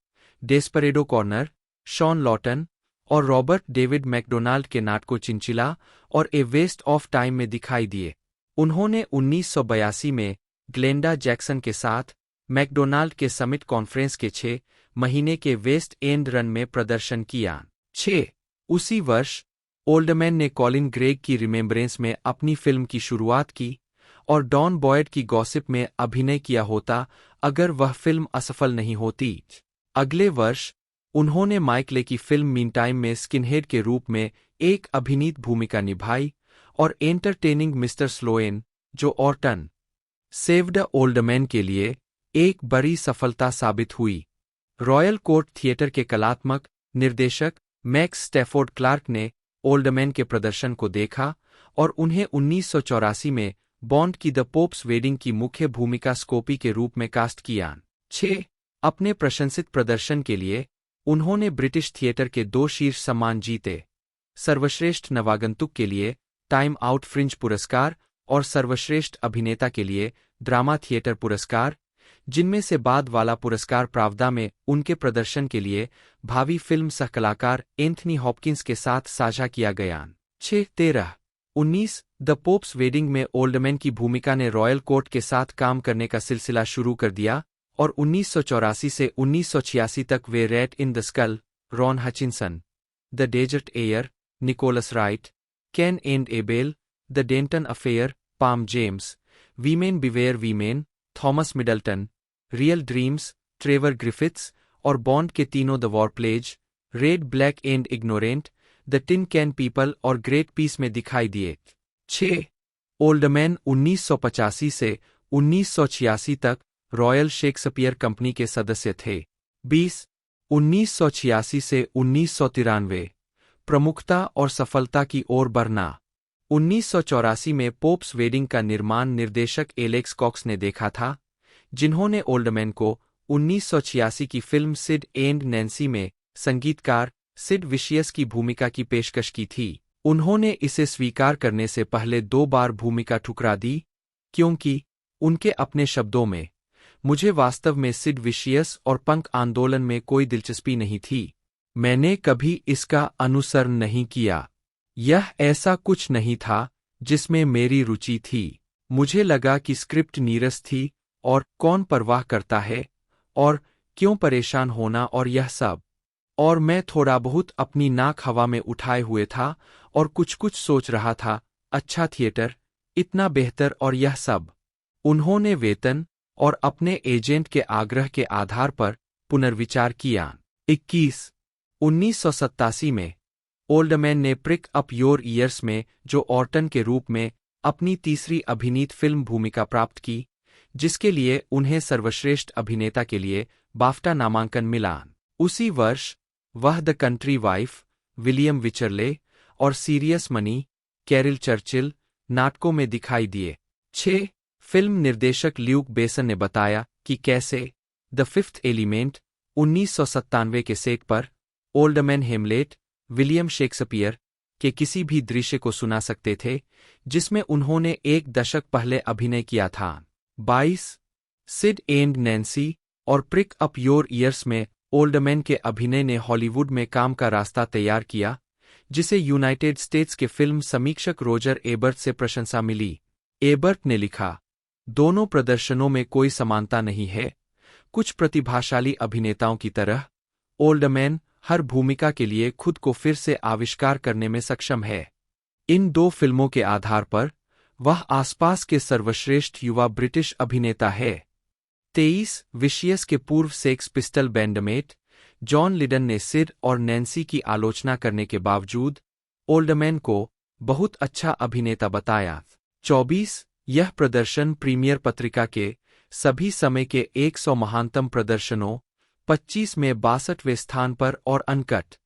desperado corner, Shaun Lawton और रॉबर्ट डेविड मैकडोनाल्ड के नाटकों चिंचिला और ए वेस्ट ऑफ टाइम में दिखाई दिए। उन्होंने 1982 में ग्लेंडा जैक्सन के साथ मैकडोनाल्ड के समिट कॉन्फ्रेंस के 6 महीने के वेस्ट एंड रन में प्रदर्शन किया। 6 उसी वर्ष ओल्डमैन ने कॉलिन ग्रेग की रिमेम्बरेंस में अपनी फिल्म की शुरुआत की और डॉन बॉयड की गॉसिप में अभिनय किया होता अगर वह फिल्म असफल नहीं होती। अगले वर्ष उन्होंने माइक ले की फिल्म मीनटाइम में स्किनहेड के रूप में एक अभिनीत भूमिका निभाई और एंटरटेनिंग मिस्टर स्लोएन, जो ऑर्टन सेव्ड ओल्डमैन के लिए एक बड़ी सफलता साबित हुई। रॉयल कोर्ट थिएटर के कलात्मक निर्देशक मैक्स स्टैफोर्ड क्लार्क ने ओल्डमैन के प्रदर्शन को देखा और उन्हें 1984 में बॉन्ड की द पोप्स वेडिंग की मुख्य भूमिका स्कोपी के रूप में कास्ट किया। 6 अपने प्रशंसित प्रदर्शन के लिए उन्होंने ब्रिटिश थिएटर के 2 शीर्ष सम्मान जीते, सर्वश्रेष्ठ नवागंतुक के लिए टाइम आउट फ्रिंज पुरस्कार और सर्वश्रेष्ठ अभिनेता के लिए ड्रामा थिएटर पुरस्कार, जिनमें से बाद वाला पुरस्कार प्रावदा में उनके प्रदर्शन के लिए भावी फिल्म सहकलाकार एंथनी हॉपकिंस के साथ साझा किया गया। 13 19 द पोप्स वेडिंग में ओल्डमैन की भूमिका ने रॉयल कोर्ट के साथ काम करने का सिलसिला शुरू कर दिया और 1984 से 1986 तक वे rat in the skull, Ron Hutchinson, the desert air, Nicholas Wright, Cain and Abel, the Danton affair, Pam Gems, women beware women, Thomas Middleton, real dreams, Trevor Griffiths और बॉन्ड के तीनों the war plays, red black and ignorant, the tin can people और great peace में दिखाई दिए। 6 Oldman 1985 से 1986 तक royal Shakespeare company के सदस्य थे। 20 1986 से 1993 प्रमुखता और सफलता की ओर बढ़ना। 1984 में पोप्स वेडिंग का निर्माण निर्देशक एलेक्स कॉक्स ने देखा था, जिन्होंने ओल्डमैन को 1986 की फिल्म सिड एंड नैन्सी में संगीतकार सिड विशियस की भूमिका की पेशकश की थी। उन्होंने इसे स्वीकार करने से पहले 2 बार भूमिका ठुकरा दी, क्योंकि उनके अपने शब्दों में, मुझे वास्तव में सिड विशियस और पंक आंदोलन में कोई दिलचस्पी नहीं थी। मैंने कभी इसका अनुसरण नहीं किया। यह ऐसा कुछ नहीं था जिसमें मेरी रुचि थी। मुझे लगा कि स्क्रिप्ट नीरस थी और कौन परवाह करता है और क्यों परेशान होना और यह सब। और मैं थोड़ा बहुत अपनी नाक हवा में उठाए हुए था और कुछ सोच रहा था, अच्छा थिएटर, इतना बेहतर और यह सब। उन्होंने वेतन और अपने एजेंट के आग्रह के आधार पर पुनर्विचार किया। 21 1987 में ओल्डमैन ने प्रिक अप योर ईयर्स में जो ऑर्टन के रूप में अपनी तीसरी अभिनीत फिल्म भूमिका प्राप्त की, जिसके लिए उन्हें सर्वश्रेष्ठ अभिनेता के लिए बाफ्टा नामांकन मिला। उसी वर्ष वह द कंट्री वाइफ, विलियम विचरले और सीरियस मनी, कैरिल चर्चिल नाटकों में दिखाई दिए। 6 फिल्म निर्देशक ल्यूक बेसन ने बताया कि कैसे द फिफ्थ एलिमेंट 1997 के सेट पर ओल्डमैन हेमलेट, विलियम शेक्सपियर के किसी भी दृश्य को सुना सकते थे जिसमें उन्होंने 1 दशक पहले अभिनय किया था। 22 सिड एंड नैन्सी और प्रिक अप योर ईयर्स में ओल्डमैन के अभिनय ने हॉलीवुड में काम का रास्ता तैयार किया, जिसे यूनाइटेड स्टेट्स के फिल्म समीक्षक रोजर एबर्ट से प्रशंसा मिली। एबर्ट ने लिखा, दोनों प्रदर्शनों में कोई समानता नहीं है। कुछ प्रतिभाशाली अभिनेताओं की तरह ओल्डमैन हर भूमिका के लिए खुद को फिर से आविष्कार करने में सक्षम है। इन 2 फिल्मों के आधार पर वह आसपास के सर्वश्रेष्ठ युवा ब्रिटिश अभिनेता है। 23 विशियस के पूर्व sex pistol bandmate John laden ने सिड और नैन्सी की आलोचना करने के बावजूद ओल्डमैन को बहुत अच्छा अभिनेता बताया। 24 यह प्रदर्शन प्रीमियर पत्रिका के सभी समय के 100 महानतम प्रदर्शनों 25 में 62वें स्थान पर और अनकट।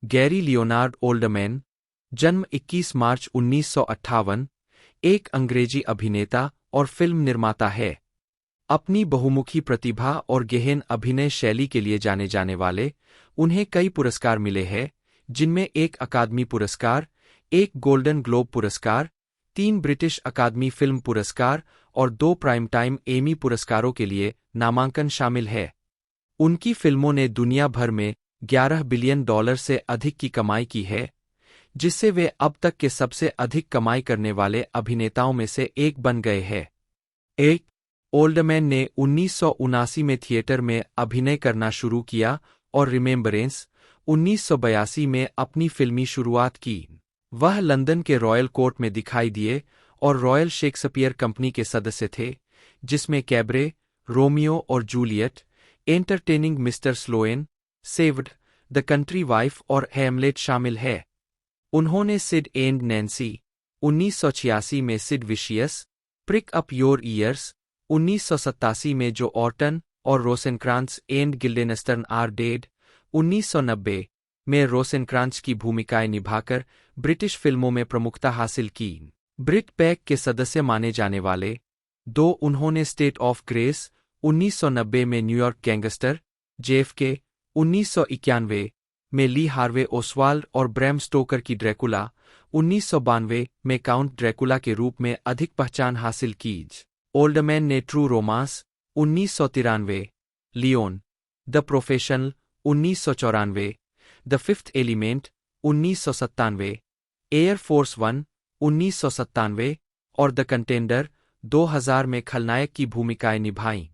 गैरी लियोनार्ड ओल्डमैन, जन्म 21 मार्च 1958, एक अंग्रेजी अभिनेता और फिल्म निर्माता है। अपनी बहुमुखी प्रतिभा और गहन अभिनय शैली के लिए जाने जाने वाले उन्हें कई पुरस्कार मिले हैं, जिनमें एक अकादमी पुरस्कार, एक गोल्डन ग्लोब पुरस्कार, 3 ब्रिटिश अकादमी फिल्म पुरस्कार और 2 प्राइम टाइम एमी पुरस्कारों के लिए नामांकन शामिल है। उनकी फिल्मों ने दुनिया भर में $11 बिलियन से अधिक की कमाई की है, जिससे वे अब तक के सबसे अधिक कमाई करने वाले अभिनेताओं में से एक बन गए हैं। एक ओल्डमैन ने 1979 में थिएटर में अभिनय करना शुरू किया और रिमेम्बरेंस 1982 में अपनी फिल्मी शुरुआत की। वह लंदन के रॉयल कोर्ट में दिखाई दिए और रॉयल शेक्सपियर कंपनी के सदस्य थे, जिसमें कैबरे, रोमियो और Juliet, Entertaining Mr Sloane, Saved, The Country Wife और हैमलेट शामिल है। उन्होंने सिड एंड नैन्सी 1986 में, Sid Vicious, Prick Up Your Ears 1987 में, जो ऑर्टन और Rosencrantz and Guildenstern Are Dead 1990 में रोसेनक्रांट्स की भूमिकाएं निभाकर ब्रिटिश फिल्मों में प्रमुखता हासिल की। ब्रिट पैक के सदस्य माने जाने वाले 2 उन्होंने स्टेट ऑफ ग्रेस 1990 में, न्यूयॉर्क गैंगस्टर, JFK 1991 में, ली हार्वे ओसवाल्ड और ब्रैम स्टोकर की ड्रैकुला 1992 में काउंट ड्रैकुला के रूप में अधिक पहचान हासिल की। ओल्डमैन ने True romance 1993, Leon, The Professional 1994, The fifth element 1997, Air Force 1 1997 और द कंटेंडर 2000 में खलनायक की भूमिकाएं निभाईं।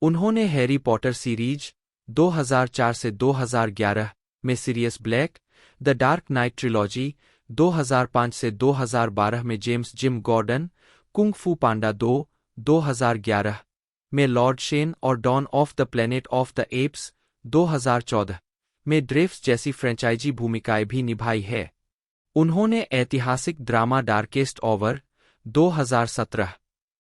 उन्होंने हैरी पॉटर सीरीज 2004 से 2011 में, Sirius Black, the dark night trilogy 2005 से 2012 में, जेम्स जिम गॉर्डन, कुंग फू पांडा 2 2011 में, लॉर्ड शेन और dawn of the planet of the apes 2014 में ड्रेफ्स जैसी फ्रेंचाइजी भूमिकाएं भी निभाई है। उन्होंने ऐतिहासिक ड्रामा डार्केस्ट ओवर 2017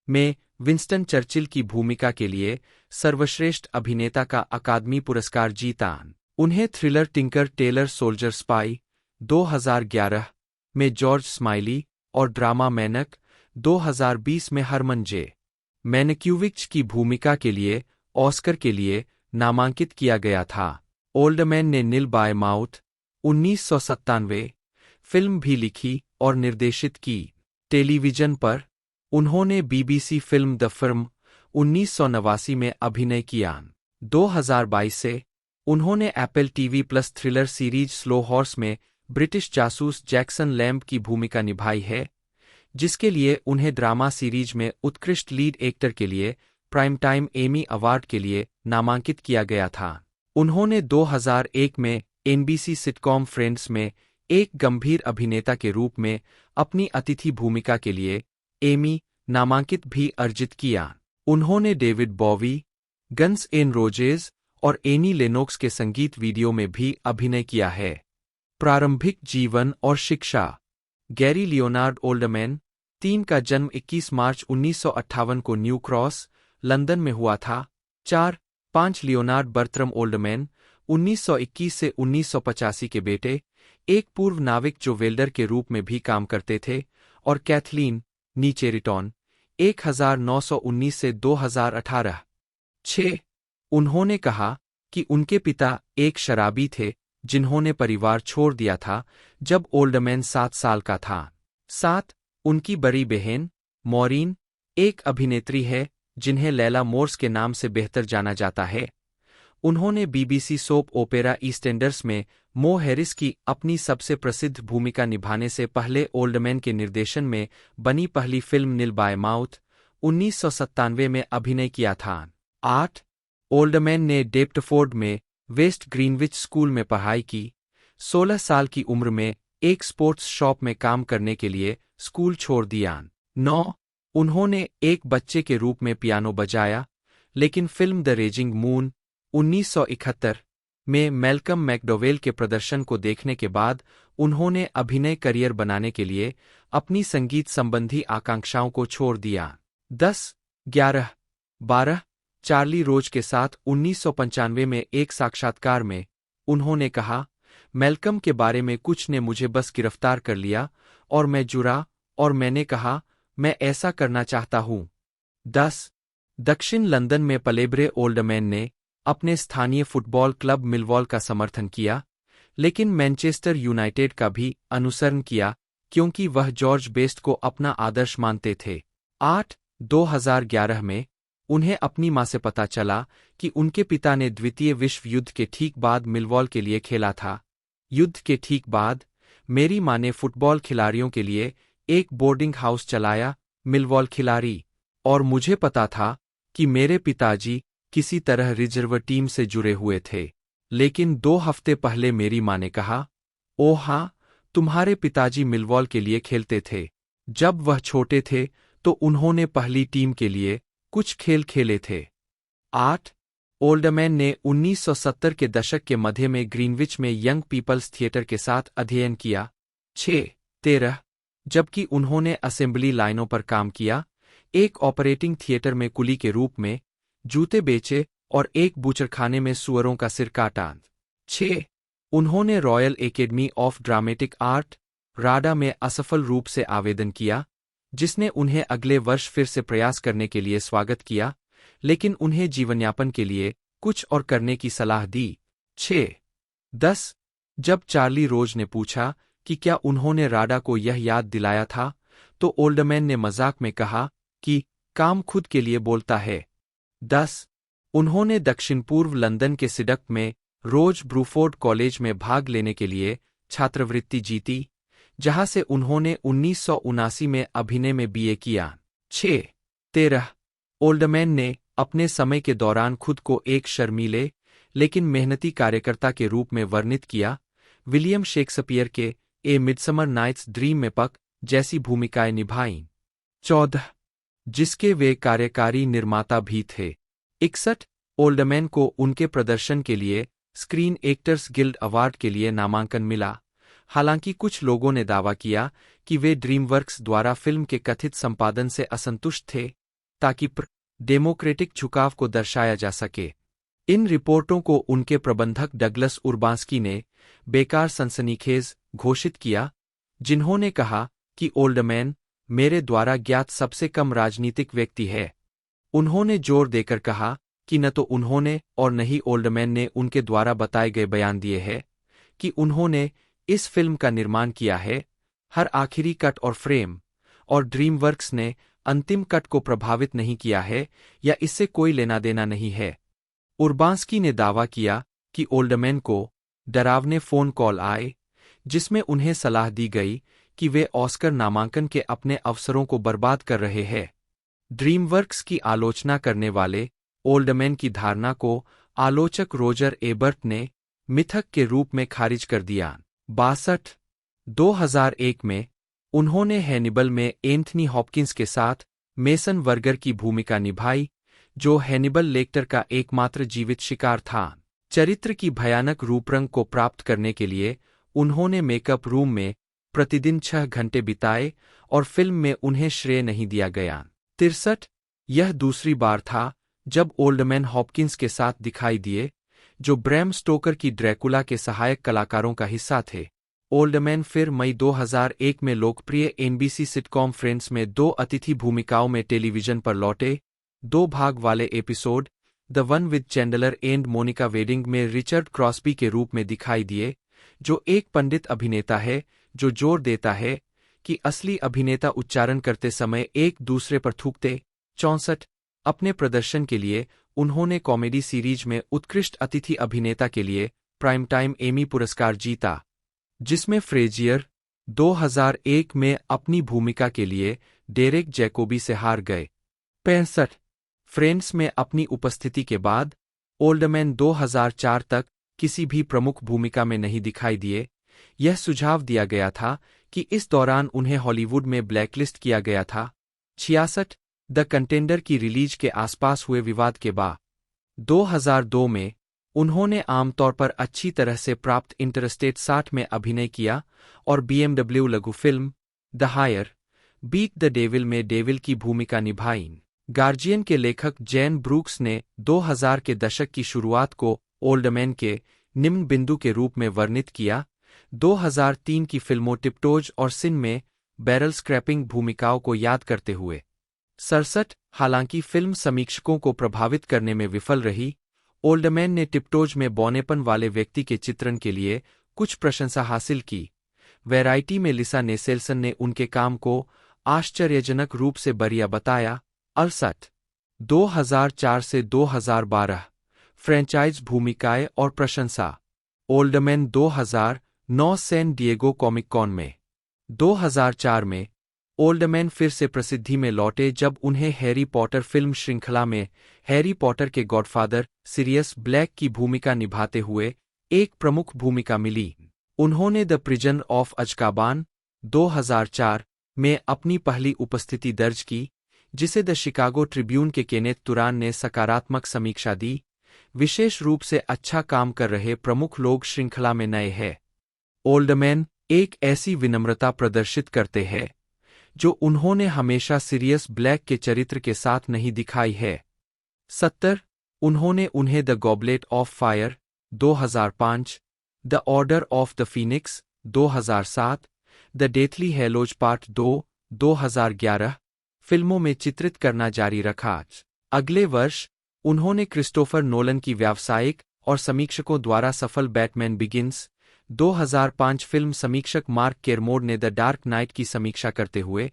में विंस्टन चर्चिल की भूमिका के लिए सर्वश्रेष्ठ अभिनेता का अकादमी पुरस्कार जीता। उन्हें thriller tinker tailor soldier spy 2011 में, जॉर्ज स्माइली और ड्रामा मैनक 2020 में हरमन जे. मैनक्यूविच की भूमिका के लिए ऑस्कर के लिए नामांकित किया गया था। ओल्डमैन ने नील बाय माउथ 1997 फिल्म भी लिखी और निर्देशित की। टेलीविजन पर उन्होंने BBC फिल्म द फर्म 1989 में अभिनय किया। 2022 से उन्होंने Apple TV plus thriller series slow horse में ब्रिटिश जासूस जैक्सन लैम्ब की भूमिका निभाई है, जिसके लिए उन्हें ड्रामा सीरीज में उत्कृष्ट लीड एक्टर के लिए प्राइम टाइम एमी अवार्ड के लिए नामांकित किया गया था। उन्होंने 2001 में NBC सिटकॉम फ्रेंड्स में एक गंभीर अभिनेता के रूप में अपनी अतिथि भूमिका के लिए एमी नामांकित भी अर्जित किया। उन्होंने David Bowie, Guns N Roses और एनी लेनोक्स के संगीत वीडियो में भी अभिनय किया है। प्रारंभिक जीवन और शिक्षा। गैरी लियोनार्ड ओल्डमैन 3 का जन्म 21 मार्च 1958 को न्यू क्रॉस, लंदन में हुआ था। 4-5 लियोनार्ड बर्थरम ओल्डमैन 1921 से 1985 के बेटे, एक पूर्व नाविक जो वेल्डर के रूप में भी काम करते थे, और कैथलीन नीचेरिटॉन 1919 से 2018। 6 उन्होंने कहा कि उनके पिता एक शराबी थे जिन्होंने परिवार छोड़ दिया था जब ओल्डमैन 7 साल का था। 7 उनकी बड़ी बहन मॉरीन एक अभिनेत्री है जिन्हें लैला मोर्स के नाम से बेहतर जाना जाता है। उन्होंने BBC सोप ओपेरा ईस्टेंडर्स में मो हैरिस की अपनी सबसे प्रसिद्ध भूमिका निभाने से पहले ओल्डमैन के निर्देशन में बनी पहली फिल्म नील बाय माउथ 1997 में अभिनय किया था। 8 ओल्डमैन ने डेप्टफोर्ड में वेस्ट ग्रीनविच स्कूल में पढ़ाई की। 16 साल की उम्र में एक स्पोर्ट्स शॉप में काम करने के लिए स्कूल छोड़ दिया। 9 उन्होंने एक बच्चे के रूप में पियानो बजाया, लेकिन फिल्म द रेजिंग मून 1971 में मैल्कम मैकडोवेल के प्रदर्शन को देखने के बाद उन्होंने अभिनय करियर बनाने के लिए अपनी संगीत संबंधी आकांक्षाओं को छोड़ दिया। 10, 11, 12 चार्ली रोज के साथ 1995 में एक साक्षात्कार में उन्होंने कहा, मैल्कम के बारे में कुछ ने मुझे बस गिरफ्तार कर लिया और मैं जुड़ा और मैंने कहा मैं ऐसा करना चाहता हूं। 10, दक्षिण लंदन में पलेब्रे ओल्डमैन ने अपने स्थानीय फुटबॉल क्लब मिलवॉल का समर्थन किया, लेकिन मैनचेस्टर यूनाइटेड का भी अनुसरण किया क्योंकि वह जॉर्ज बेस्ट को अपना आदर्श मानते थे। 8, 2011 में उन्हें अपनी मां से पता चला कि उनके पिता ने द्वितीय विश्व युद्ध के ठीक बाद मिलवॉल के लिए खेला था। युद्ध के ठीक बाद मेरी मां ने फुटबॉल खिलाड़ियों के लिए एक बोर्डिंग हाउस चलाया, मिलवॉल खिलाड़ी, और मुझे पता था कि मेरे पिताजी किसी तरह रिजर्व टीम से जुड़े हुए थे। लेकिन 2 हफ्ते पहले मेरी मां ने कहा, ओह हाँ, तुम्हारे पिताजी मिलवॉल के लिए खेलते थे। जब वह छोटे थे तो उन्होंने पहली टीम के लिए कुछ खेल खेले थे। 8, ओल्डमैन ने 1970 के दशक के मध्य में ग्रीनविच में यंग पीपल्स थिएटर के साथ अध्ययन किया। 6, 13 जबकि उन्होंने असेंबली लाइनों पर काम किया, एक ऑपरेटिंग थिएटर में कुली के रूप में जूते बेचे और एक बूचड़खाने में सुअरों का सिर काटा। 6, उन्होंने royal academy of dramatic art, RADA में असफल रूप से आवेदन किया, जिसने उन्हें अगले वर्ष फिर से प्रयास करने के लिए स्वागत किया, लेकिन उन्हें जीवनयापन के लिए कुछ और करने की सलाह दी। 6, 10 जब चार्ली रोज ने पूछा कि क्या उन्होंने राडा को यह याद दिलाया था, तो ओल्डमैन ने मजाक में कहा कि काम खुद के लिए बोलता है। 10 उन्होंने दक्षिण पूर्व लंदन के सिडक में रोज ब्रूफोर्ड कॉलेज में भाग लेने के लिए छात्रवृत्ति जीती, जहां से उन्होंने 1979 में अभिनय में बीए किया। 6, 13 ओल्डमैन ने अपने समय के दौरान खुद को एक शर्मीले लेकिन मेहनती कार्यकर्ता के रूप में वर्णित किया, विलियम शेक्सपियर के ए मिडसमर नाइट्स ड्रीम में पक जैसी भूमिकाएं निभाईं। 14 जिसके वे कार्यकारी निर्माता भी थे। 61 ओल्डमैन को उनके प्रदर्शन के लिए स्क्रीन एक्टर्स गिल्ड अवार्ड के लिए नामांकन मिला, हालांकि कुछ लोगों ने दावा किया कि वे ड्रीमवर्क्स द्वारा फिल्म के कथित संपादन से असंतुष्ट थे ताकि डेमोक्रेटिक झुकाव को दर्शाया जा सके। इन रिपोर्टों को उनके प्रबंधक डगलस उर्बांस्की ने बेकार सनसनीखेज घोषित किया, जिन्होंने कहा कि ओल्डमैन मेरे द्वारा ज्ञात सबसे कम राजनीतिक व्यक्ति है। उन्होंने जोर देकर कहा कि न तो उन्होंने और न ही ओल्डमैन ने उनके द्वारा बताए गए बयान दिए हैं कि उन्होंने इस फिल्म का निर्माण किया है, हर आखिरी कट और फ्रेम, और ड्रीमवर्क्स ने अंतिम कट को प्रभावित नहीं किया है या इससे कोई लेना देना नहीं है। उर्बांस्की ने दावा किया कि ओल्डमैन को डरावने फोन कॉल आए, जिसमें उन्हें सलाह दी गई कि वे ऑस्कर नामांकन के अपने अवसरों को बर्बाद कर रहे हैं। ड्रीमवर्क्स की आलोचना करने वाले ओल्डमैन की धारणा को आलोचक रोजर एबर्ट ने मिथक के रूप में खारिज कर दिया। 62 2001 में उन्होंने हैनिबल में एंथनी हॉपकिंस के साथ मेसन वर्गर की भूमिका निभाई, जो हैनिबल लेक्टर का एकमात्र जीवित शिकार था। चरित्र की भयानक रूपरंग को प्राप्त करने के लिए उन्होंने मेकअप रूम में प्रतिदिन 6 घंटे बिताए और फिल्म में उन्हें श्रेय नहीं दिया गया। 63 यह दूसरी बार था जब ओल्डमैन हॉपकिंस के साथ दिखाई दिए, जो ब्रैम स्टोकर की ड्रैकुला के सहायक कलाकारों का हिस्सा थे। ओल्डमैन फिर मई 2001 में लोकप्रिय एनबीसी सिटकॉम फ्रेंड्स में 2 अतिथि भूमिकाओं में टेलीविजन पर लौटे। 2 भाग वाले episode the one with Chandler and Monica wedding में रिचर्ड क्रॉस्बी के रूप में दिखाई दिए, जो एक पंडित अभिनेता है जो जोर देता है कि असली अभिनेता उच्चारण करते समय एक दूसरे पर थूकते। 64 अपने प्रदर्शन के लिए उन्होंने कॉमेडी सीरीज में उत्कृष्ट अतिथि अभिनेता के लिए प्राइम टाइम एमी पुरस्कार जीता, जिसमें फ्रेजियर 2001 में अपनी भूमिका के लिए डेरेक जैकोबी से हार गए। 65 फ्रेंड्स में अपनी उपस्थिति के बाद ओल्डमैन 2004 तक किसी भी प्रमुख भूमिका में नहीं दिखाई दिए। यह सुझाव दिया गया था कि इस दौरान उन्हें हॉलीवुड में ब्लैकलिस्ट किया गया था। 66 द कंटेंडर की रिलीज के आसपास हुए विवाद के बाद 2002 में उन्होंने आमतौर पर अच्छी तरह से प्राप्त इंटरस्टेट 60 में अभिनय किया और BMW लघु film the hire beat the devil में डेविल की भूमिका निभाई। गार्जियन के लेखक जैन ब्रूक्स ने 2000 के दशक की शुरुआत को ओल्ड मैन के निम्न बिंदु के रूप में वर्णित किया। 2003 की फिल्मों टिप्टोज और सिन में बैरल स्क्रैपिंग भूमिकाओं को याद करते हुए 67 हालांकि फिल्म समीक्षकों को प्रभावित करने में विफल रही। ओल्ड मैन ने टिप्टोज में बौनेपन वाले व्यक्ति के चित्रण के लिए कुछ प्रशंसा हासिल की। वैरायटी में लिसा नेसेल्सन ने उनके काम को आश्चर्यजनक रूप से बढ़िया बताया। 68 2004 से 2012 फ्रेंचाइज भूमिकाएं और प्रशंसा। Old man 2009 San Diego comic con में। 2004 में ओल्ड मैन फिर से प्रसिद्धि में लौटे जब उन्हें हैरी पॉटर फिल्म श्रृंखला में हैरी पॉटर के गॉडफादर सिरियस ब्लैक की भूमिका निभाते हुए एक प्रमुख भूमिका मिली। उन्होंने द प्रिजन ऑफ अज़्काबान 2004 में अपनी पहली उपस्थिति दर्ज की, जिसे द शिकागो ट्रिब्यून के केनेथ तुरान ने सकारात्मक समीक्षा दी। विशेष रूप से अच्छा काम कर रहे प्रमुख लोग श्रृंखला में नए हैं। ओल्ड मैन एक ऐसी विनम्रता प्रदर्शित करते हैं जो उन्होंने हमेशा सिरियस ब्लैक के चरित्र के साथ नहीं दिखाई है। 70 उन्होंने उन्हें the goblet of fire 2005, the order of the phoenix 2007, the deathly hallows part 2 2011 फिल्मों में चित्रित करना जारी रखा। अगले वर्ष उन्होंने क्रिस्टोफर नोलन की व्यावसायिक और समीक्षकों द्वारा सफल बैटमैन बिगिंस 2005 फिल्म समीक्षक मार्क केरमोड ने द डार्क नाइट की समीक्षा करते हुए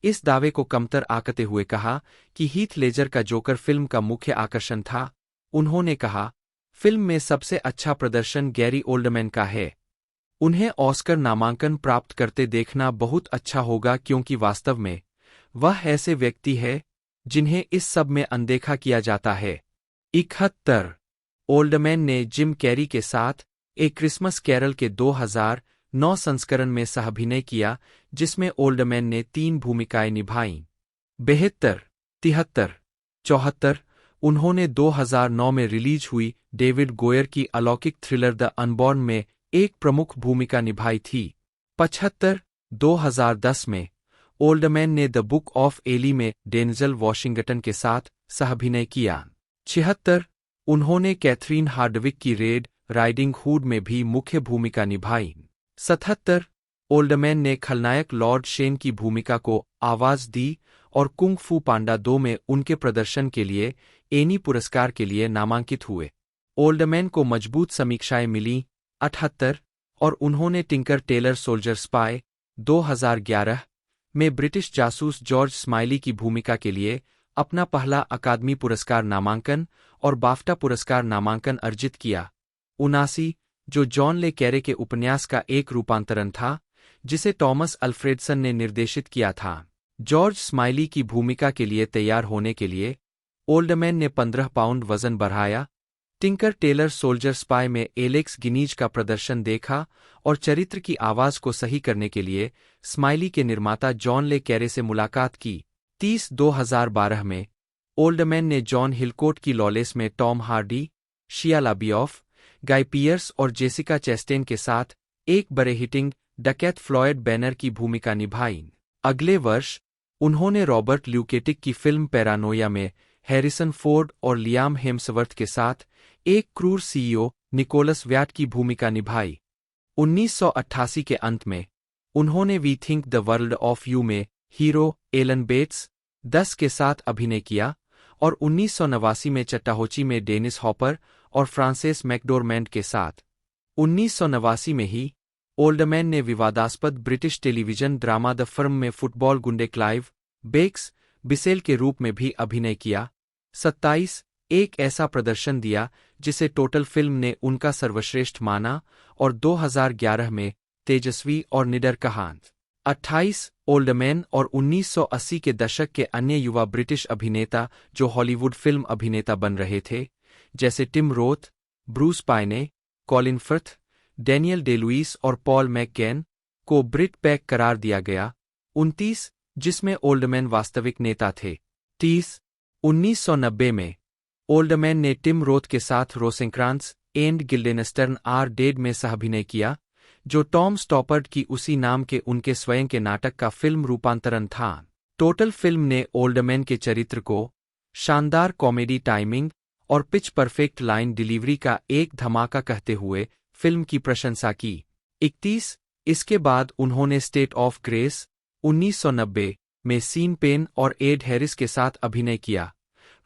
इस दावे को कमतर आंकते हुए कहा कि हीथ लेजर का जोकर फिल्म का मुख्य आकर्षण था। उन्होंने कहा, फिल्म में सबसे अच्छा प्रदर्शन गैरी ओल्डमैन का है। उन्हें ऑस्कर नामांकन प्राप्त करते देखना बहुत अच्छा होगा क्योंकि वास्तव में वह ऐसे व्यक्ति है जिन्हें इस सब में अनदेखा किया जाता है। 71 ओल्डमैन ने जिम कैरी के साथ एक क्रिसमस कैरल के 2009 संस्करण में सह-अभिनय किया, जिसमें ओल्डमैन ने 3 भूमिकाएं निभाईं। 72 73 74 उन्होंने 2009 में रिलीज हुई डेविड गोयर की अलौकिक थ्रिलर द अनबॉर्न में एक प्रमुख भूमिका निभाई थी। 75 2010 में ओल्डमैन ने द बुक ऑफ एली में डेंजल वॉशिंगटन के साथ सह-अभिनय किया। 76 उन्होंने कैथरीन हार्डविक की रेड राइडिंग हुड में भी मुख्य भूमिका निभाई। 77 ओल्डमैन ने खलनायक लॉर्ड शेन की भूमिका को आवाज दी और कुंग फू पांडा 2 में उनके प्रदर्शन के लिए एनी पुरस्कार के लिए नामांकित हुए। ओल्डमैन को मजबूत समीक्षाएं मिलीं। 78 और उन्होंने टिंकर टेलर सोल्जर स्पाई 2011 में ब्रिटिश जासूस जॉर्ज स्माइली की भूमिका के लिए अपना पहला अकादमी पुरस्कार नामांकन और बाफ्टा पुरस्कार नामांकन अर्जित किया। 79 जो जॉन ले कैरे के उपन्यास का एक रूपांतरण था जिसे टॉमस अल्फ्रेडसन ने निर्देशित किया था। जॉर्ज स्माइली की भूमिका के लिए तैयार होने के लिए ओल्डमैन ने 15 पाउंड वजन बढ़ाया। टिंकर टेलर सोल्जर स्पाई में एलेक्स गिनीज का प्रदर्शन देखा और चरित्र की आवाज को सही करने के लिए स्माइली के निर्माता जॉन ले कैरे से मुलाकात की। 30 2012 में ओल्डमैन ने जॉन हिलकोट की लॉलेस में टॉम हार्डी, शिया लाबियॉफ, गाय पियर्स और जेसिका चेस्टेन के साथ एक बड़े हिटिंग डकैत फ्लॉयड बैनर की भूमिका निभाई। अगले वर्ष उन्होंने रॉबर्ट ल्यूकेटिक की फिल्म पैरानोया में हैरिसन फोर्ड और लियाम हेम्सवर्थ के साथ एक क्रूर सीईओ निकोलस व्याट की भूमिका निभाई। 1988 के अंत में उन्होंने we think the world of you में हीरो एलन बेट्स 10 के साथ अभिनय किया और 1989 में चट्टाहोची में डेनिस हॉपर और फ्रांसिस मैकडोरमैंड के साथ। 1989 में ही ओल्डमैन ने विवादास्पद British television drama the firm में फुटबॉल गुंडे क्लाइव बेक्स बिसेल के रूप में भी अभिनय किया। 27 एक ऐसा प्रदर्शन दिया जिसे टोटल फिल्म ने उनका सर्वश्रेष्ठ माना और 2011 में तेजस्वी और निडर कहानी। 28 ओल्डमैन और 1980 के दशक के अन्य युवा ब्रिटिश अभिनेता जो हॉलीवुड फिल्म अभिनेता बन रहे थे, जैसे Tim Roth, Bruce Payne, Colin Firth, Daniel Day Lewis और पॉल मैकगेन को ब्रिट पैक करार दिया गया। 29 जिसमें ओल्डमैन वास्तविक नेता थे। 30 1990 में ओल्डमैन ने टिम रोथ के साथ रोसेंक्रांस एंड गिल्डेनस्टर्न आर डेड में सहाभिनय किया, जो टॉम स्टॉपर्ड की उसी नाम के उनके स्वयं के नाटक का फिल्म रूपांतरण था। टोटल फिल्म ने ओल्डमैन के चरित्र को शानदार कॉमेडी टाइमिंग और पिच परफेक्ट लाइन डिलीवरी का एक धमाका कहते हुए फिल्म की प्रशंसा की। 31 इसके बाद उन्होंने स्टेट ऑफ ग्रेस 1990 में सीन पेन और एड हैरिस के साथ अभिनय किया।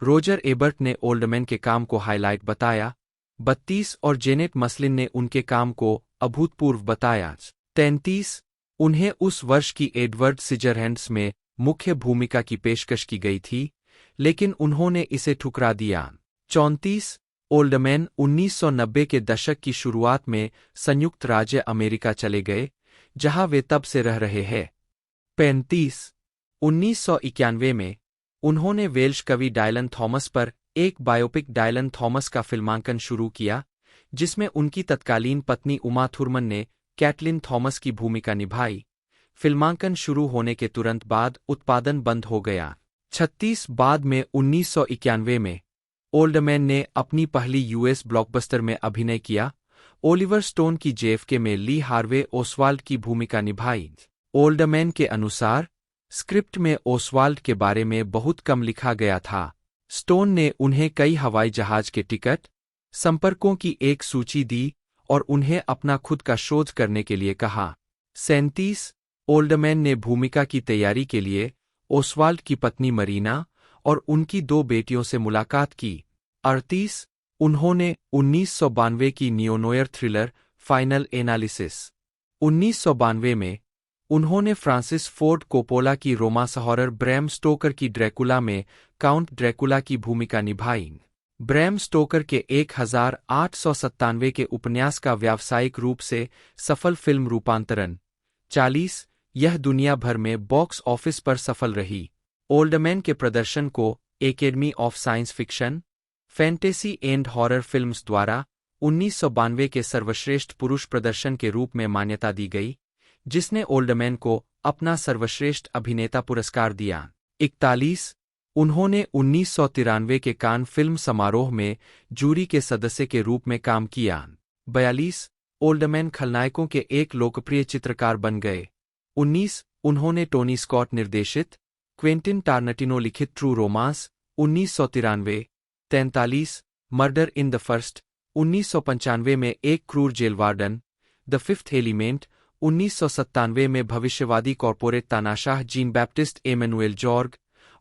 रोजर एबर्ट ने ओल्डमैन के काम को हाईलाइट बताया। 32 और जेनेट मसलिन ने उनके काम को अभूतपूर्व बताया। 33 उन्हें उस वर्ष की एडवर्ड सिजरहैंड्स में मुख्य भूमिका की पेशकश की गई थी, लेकिन उन्होंने इसे ठुकरा दिया। 34 ओल्डमैन 1990 के दशक की शुरुआत में संयुक्त राज्य अमेरिका चले गए, जहां वे तब से रह रहे हैं। 35 1991 में उन्होंने वेल्श कवि डायलन थॉमस पर एक बायोपिक डायलन थॉमस का फिल्मांकन शुरू किया, जिसमें उनकी तत्कालीन पत्नी उमा थुरमन ने कैटलिन थॉमस की भूमिका निभाई। फिल्मांकन शुरू होने के तुरंत बाद उत्पादन बंद हो गया। 36 बाद में 1991 में ओल्डमैन ने अपनी पहली यूएस ब्लॉकबस्टर में अभिनय किया। ओलिवर स्टोन की जेएफके में ली हार्वे ओसवाल्ड की भूमिका निभाई। ओल्डमैन के अनुसार स्क्रिप्ट में ओसवाल्ड के बारे में बहुत कम लिखा गया था। स्टोन ने उन्हें कई हवाई जहाज के टिकट, संपर्कों की एक सूची दी और उन्हें अपना खुद का शोध करने के लिए कहा। 37 ओल्डमैन ने भूमिका की तैयारी के लिए ओसवाल्ड की पत्नी मरीना और उनकी 2 बेटियों से मुलाकात की। 38 उन्होंने 1992 की नियोनोयर थ्रिलर फाइनल एनालिसिस 1992 में उन्होंने फ्रांसिस फोर्ड कोपोला की रोमांस हॉरर ब्रैम स्टोकर की ड्रैकुला में काउंट ड्रैकुला की भूमिका निभाई। ब्रैम स्टोकर के 1897 के उपन्यास का व्यावसायिक रूप से सफल फिल्म रूपांतरण 40 यह दुनिया भर में बॉक्स ऑफिस पर सफल रही। ओल्डमैन के प्रदर्शन को academy of science fiction, fantasy and horror films द्वारा 1992 के सर्वश्रेष्ठ पुरुष प्रदर्शन के रूप में मान्यता दी गई, जिसने ओल्डमैन को अपना सर्वश्रेष्ठ अभिनेता पुरस्कार दिया। 41 उन्होंने 1993 के कान फिल्म समारोह में जूरी के सदस्य के रूप में काम किया। 42 ओल्डमैन खलनायकों के एक लोकप्रिय चित्रकार बन गए। 19 उन्होंने टोनी स्कॉट निर्देशित, क्वेंटिन टारनटिनो लिखित true romance 1993। 43 murder in the first 1995 में एक क्रूर jail warden, the fifth element 1997 में भविष्यवादी कॉर्पोरेट तानाशाह जीन बैप्टिस्ट एमेनुएल जॉर्ग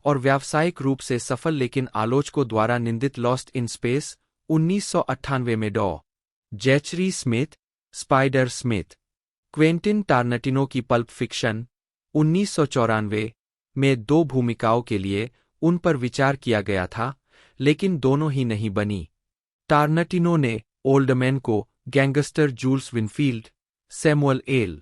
और व्यावसायिक रूप से सफल लेकिन आलोचकों द्वारा निंदित लॉस्ट इन स्पेस 1998 में डॉ. Zachary Smith, spider Smith. Quentin Tarantino की पल्प फिक्शन 1994 में 2 भूमिकाओं के लिए उन पर विचार किया गया था, लेकिन दोनों ही नहीं बनी। टारनटिनो ने ओल्डमैन को gangster Jules Winnfield, Samuel L.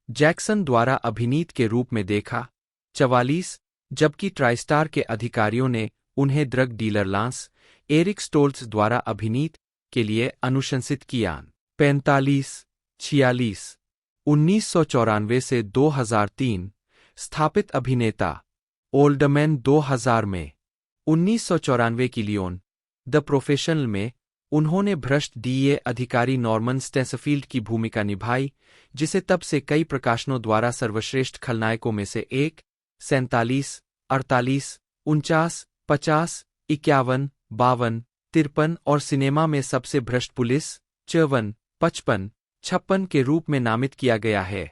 Jackson द्वारा अभिनीत के रूप में देखा। 44 जबकि ट्राइस्टार के अधिकारियों ने उन्हें ड्रग डीलर लांस एरिक स्टोल्ट्स द्वारा अभिनीत के लिए अनुशंसित किया। 45 46 1994 से 2003 स्थापित अभिनेता। ओल्डमैन 2000 में 1994 की लियोन द प्रोफेशनल में उन्होंने भ्रष्ट डीए अधिकारी नॉर्मन स्टेंसफील्ड की भूमिका निभाई, जिसे तब से कई प्रकाशनों द्वारा सर्वश्रेष्ठ खलनायकों में से एक। 47 48 49 50 51 52 53 और सिनेमा में सबसे भ्रष्ट पुलिस 54 55 56 के रूप में नामित किया गया है।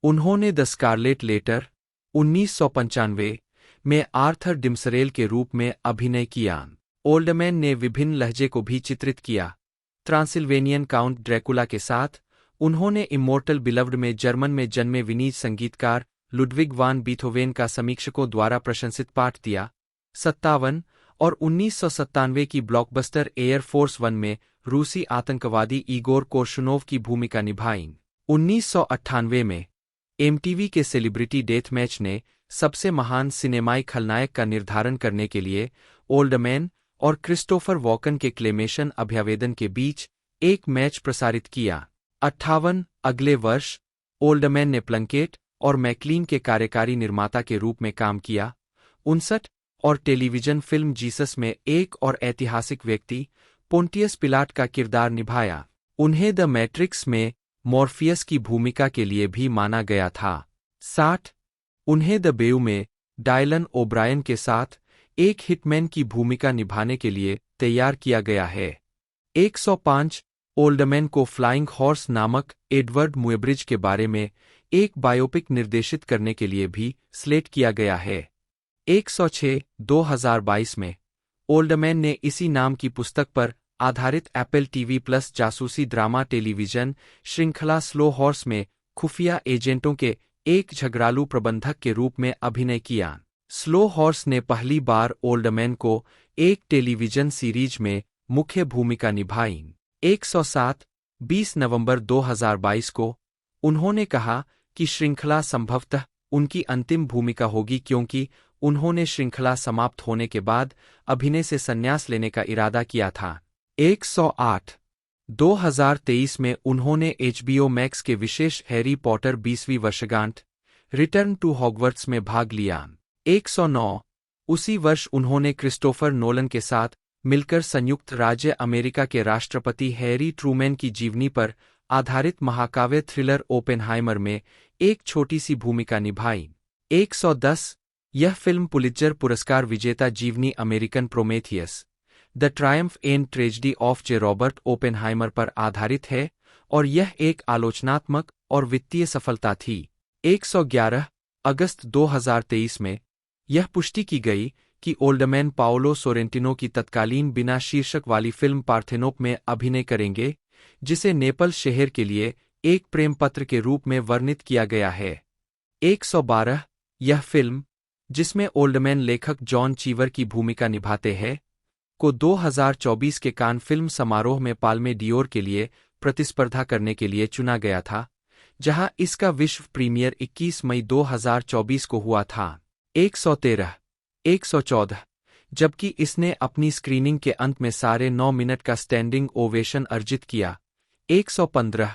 उन्होंने द स्कारलेट लेटर 1995 में आर्थर डिम्सरेल के रूप में अभिनय किया। ओल्डमैन ने विभिन्न लहजे को भी चित्रित किया। ट्रांसिल्वेनियन काउंट ड्रैकुला के साथ उन्होंने इमोर्टल बिलव्ड में जर्मन में जन्मे विनीत संगीतकार लुडविग वान बीथोवेन का समीक्षकों द्वारा प्रशंसित पाठ दिया। 57 और 1997 की ब्लॉकबस्टर एयर फोर्स 1 में रूसी आतंकवादी इगोर कोर्शुनोव की भूमिका निभाई। 1998 में एमटीवी के सेलिब्रिटी डेथ मैच ने सबसे महान सिनेमाई खलनायक का निर्धारण करने के लिए ओल्डमैन और क्रिस्टोफर वॉकन के क्लेमेशन अभ्यावेदन के बीच एक मैच प्रसारित किया। 58 अगले वर्ष ओल्डमैन ने प्लंकेट और मैकलीन के कार्यकारी निर्माता के रूप में काम किया। 59 और टेलीविजन फिल्म जीसस में एक और ऐतिहासिक व्यक्ति पोंटियस पिलाट का किरदार निभाया। उन्हें द मैट्रिक्स में मॉर्फियस की भूमिका के लिए भी माना गया था। 60 उन्हें द बेउ में डायलन ओब्रायन के साथ एक हिटमैन की भूमिका निभाने के लिए तैयार किया गया है। 105 ओल्डमैन को फ्लाइंग हॉर्स नामक एडवर्ड मुएब्रिज के बारे में एक बायोपिक निर्देशित करने के लिए भी स्लेट किया गया है। 106 2022 में ओल्डमैन ने इसी नाम की पुस्तक पर आधारित एप्पल टीवी प्लस जासूसी ड्रामा टेलीविजन श्रृंखला स्लो हॉर्स में खुफिया एजेंटों के एक झगड़ालू प्रबंधक के रूप में अभिनय किया। स्लो हॉर्स ने पहली बार ओल्डमैन को एक टेलीविजन सीरीज में मुख्य भूमिका निभाई। 107 20 नवंबर 2022 को उन्होंने कहा कि श्रृंखला संभवतः उनकी अंतिम भूमिका होगी क्योंकि उन्होंने श्रृंखला समाप्त होने के बाद अभिनय से संन्यास लेने का इरादा किया था। 108 2023 में उन्होंने HBO मैक्स के विशेष हैरी पॉटर 20वीं वर्षगांठ रिटर्न टू हॉगवर्ट्स में भाग लिया। 109 उसी वर्ष उन्होंने क्रिस्टोफर नोलन के साथ मिलकर संयुक्त राज्य अमेरिका के राष्ट्रपति हैरी ट्रूमैन की जीवनी पर आधारित महाकाव्य थ्रिलर ओपेनहाइमर में एक छोटी सी भूमिका निभाई। 110 यह फिल्म पुलित्जर पुरस्कार विजेता जीवनी American Prometheus the Triumph and tragedy of J Robert Oppenheimer पर आधारित है और यह एक आलोचनात्मक और वित्तीय सफलता थी। 111 अगस्त 2023 में यह पुष्टि की गई कि ओल्डमैन पाओलो सोरेंटिनो की तत्कालीन बिना शीर्षक वाली फिल्म पार्थेनोप में अभिनय करेंगे, जिसे नेपल्स शहर के लिए एक प्रेम पत्र के रूप में वर्णित किया गया है। 112 यह फिल्म, जिसमें ओल्डमैन लेखक जॉन चीवर की भूमिका निभाते हैं, को 2024 के कान फिल्म समारोह में पाल्मे डियोर के लिए प्रतिस्पर्धा करने के लिए चुना गया था, जहां इसका विश्व प्रीमियर 21 मई 2024 को हुआ था। 113 114 जबकि इसने अपनी स्क्रीनिंग के अंत में साढ़े 9 मिनट का स्टैंडिंग ओवेशन अर्जित किया। 115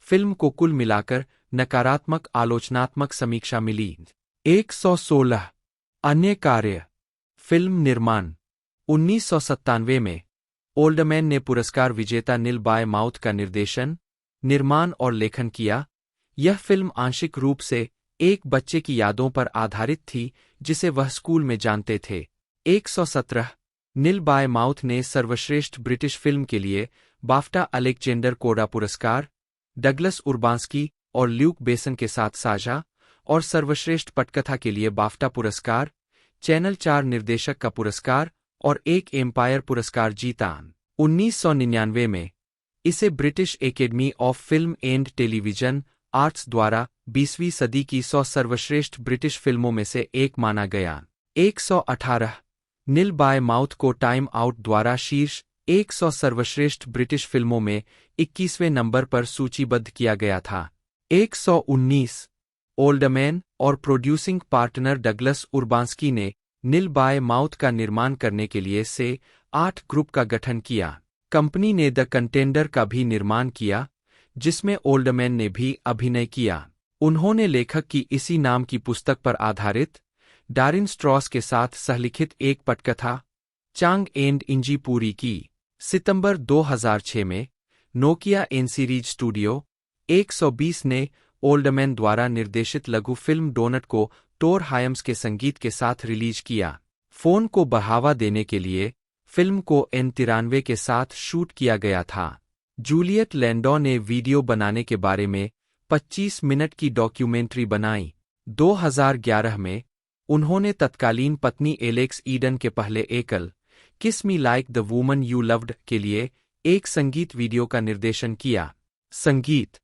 फिल्म को कुल मिलाकर नकारात्मक आलोचनात्मक समीक्षा मिली। 116 अन्य कार्य फिल्म निर्माण 1997 में ओल्डमैन ने पुरस्कार विजेता नील बाय माउथ का निर्देशन, निर्माण और लेखन किया। यह फिल्म आंशिक रूप से एक बच्चे की यादों पर आधारित थी जिसे वह स्कूल में जानते थे। 117 नील बाय माउथ ने सर्वश्रेष्ठ ब्रिटिश फिल्म के लिए बाफ्टा अलेक्जेंडर कोडा पुरस्कार, डगलस उर्बांस्की और ल्यूक बेसन के साथ साझा, और सर्वश्रेष्ठ पटकथा के लिए बाफ्टा पुरस्कार, चैनल 4 निर्देशक का पुरस्कार और एक एम्पायर पुरस्कार जीता। 1999 में इसे British academy of film and television arts द्वारा 20वीं सदी की 100 सर्वश्रेष्ठ ब्रिटिश फिल्मों में से एक माना गया। 118 नील बाय माउथ को टाइम आउट द्वारा शीर्ष 100 सर्वश्रेष्ठ ब्रिटिश फिल्मों में 21वें नंबर पर सूचीबद्ध किया गया था। 119 ओल्डमैन और प्रोड्यूसिंग पार्टनर डगलस उर्बांस्की ने नील बाय माउथ का निर्माण करने के लिए से 8 ग्रुप का गठन किया। कंपनी ने द कंटेंडर का भी निर्माण किया, जिसमें ओल्डमैन ने भी अभिनय किया। उन्होंने लेखक की इसी नाम की पुस्तक पर आधारित डारिन स्ट्रॉस के साथ सहलिखित एक पटकथा चांग एंड इंजी पूरी की। सितंबर 2006 में नोकिया एन सीरीज स्टूडियो 120 ने ओल्डमैन द्वारा निर्देशित लघु फिल्म डोनट को टोर हायम्स के संगीत के साथ रिलीज किया। फोन को बढ़ावा देने के लिए फिल्म को N93 के साथ शूट किया गया था। जूलियट लैंडो ने वीडियो बनाने के बारे में 25 मिनट की डॉक्यूमेंट्री बनाई। 2011 में उन्होंने तत्कालीन पत्नी एलेक्स ईडन के पहले एकल किस me like the woman you loved के लिए एक संगीत वीडियो का निर्देशन किया। संगीत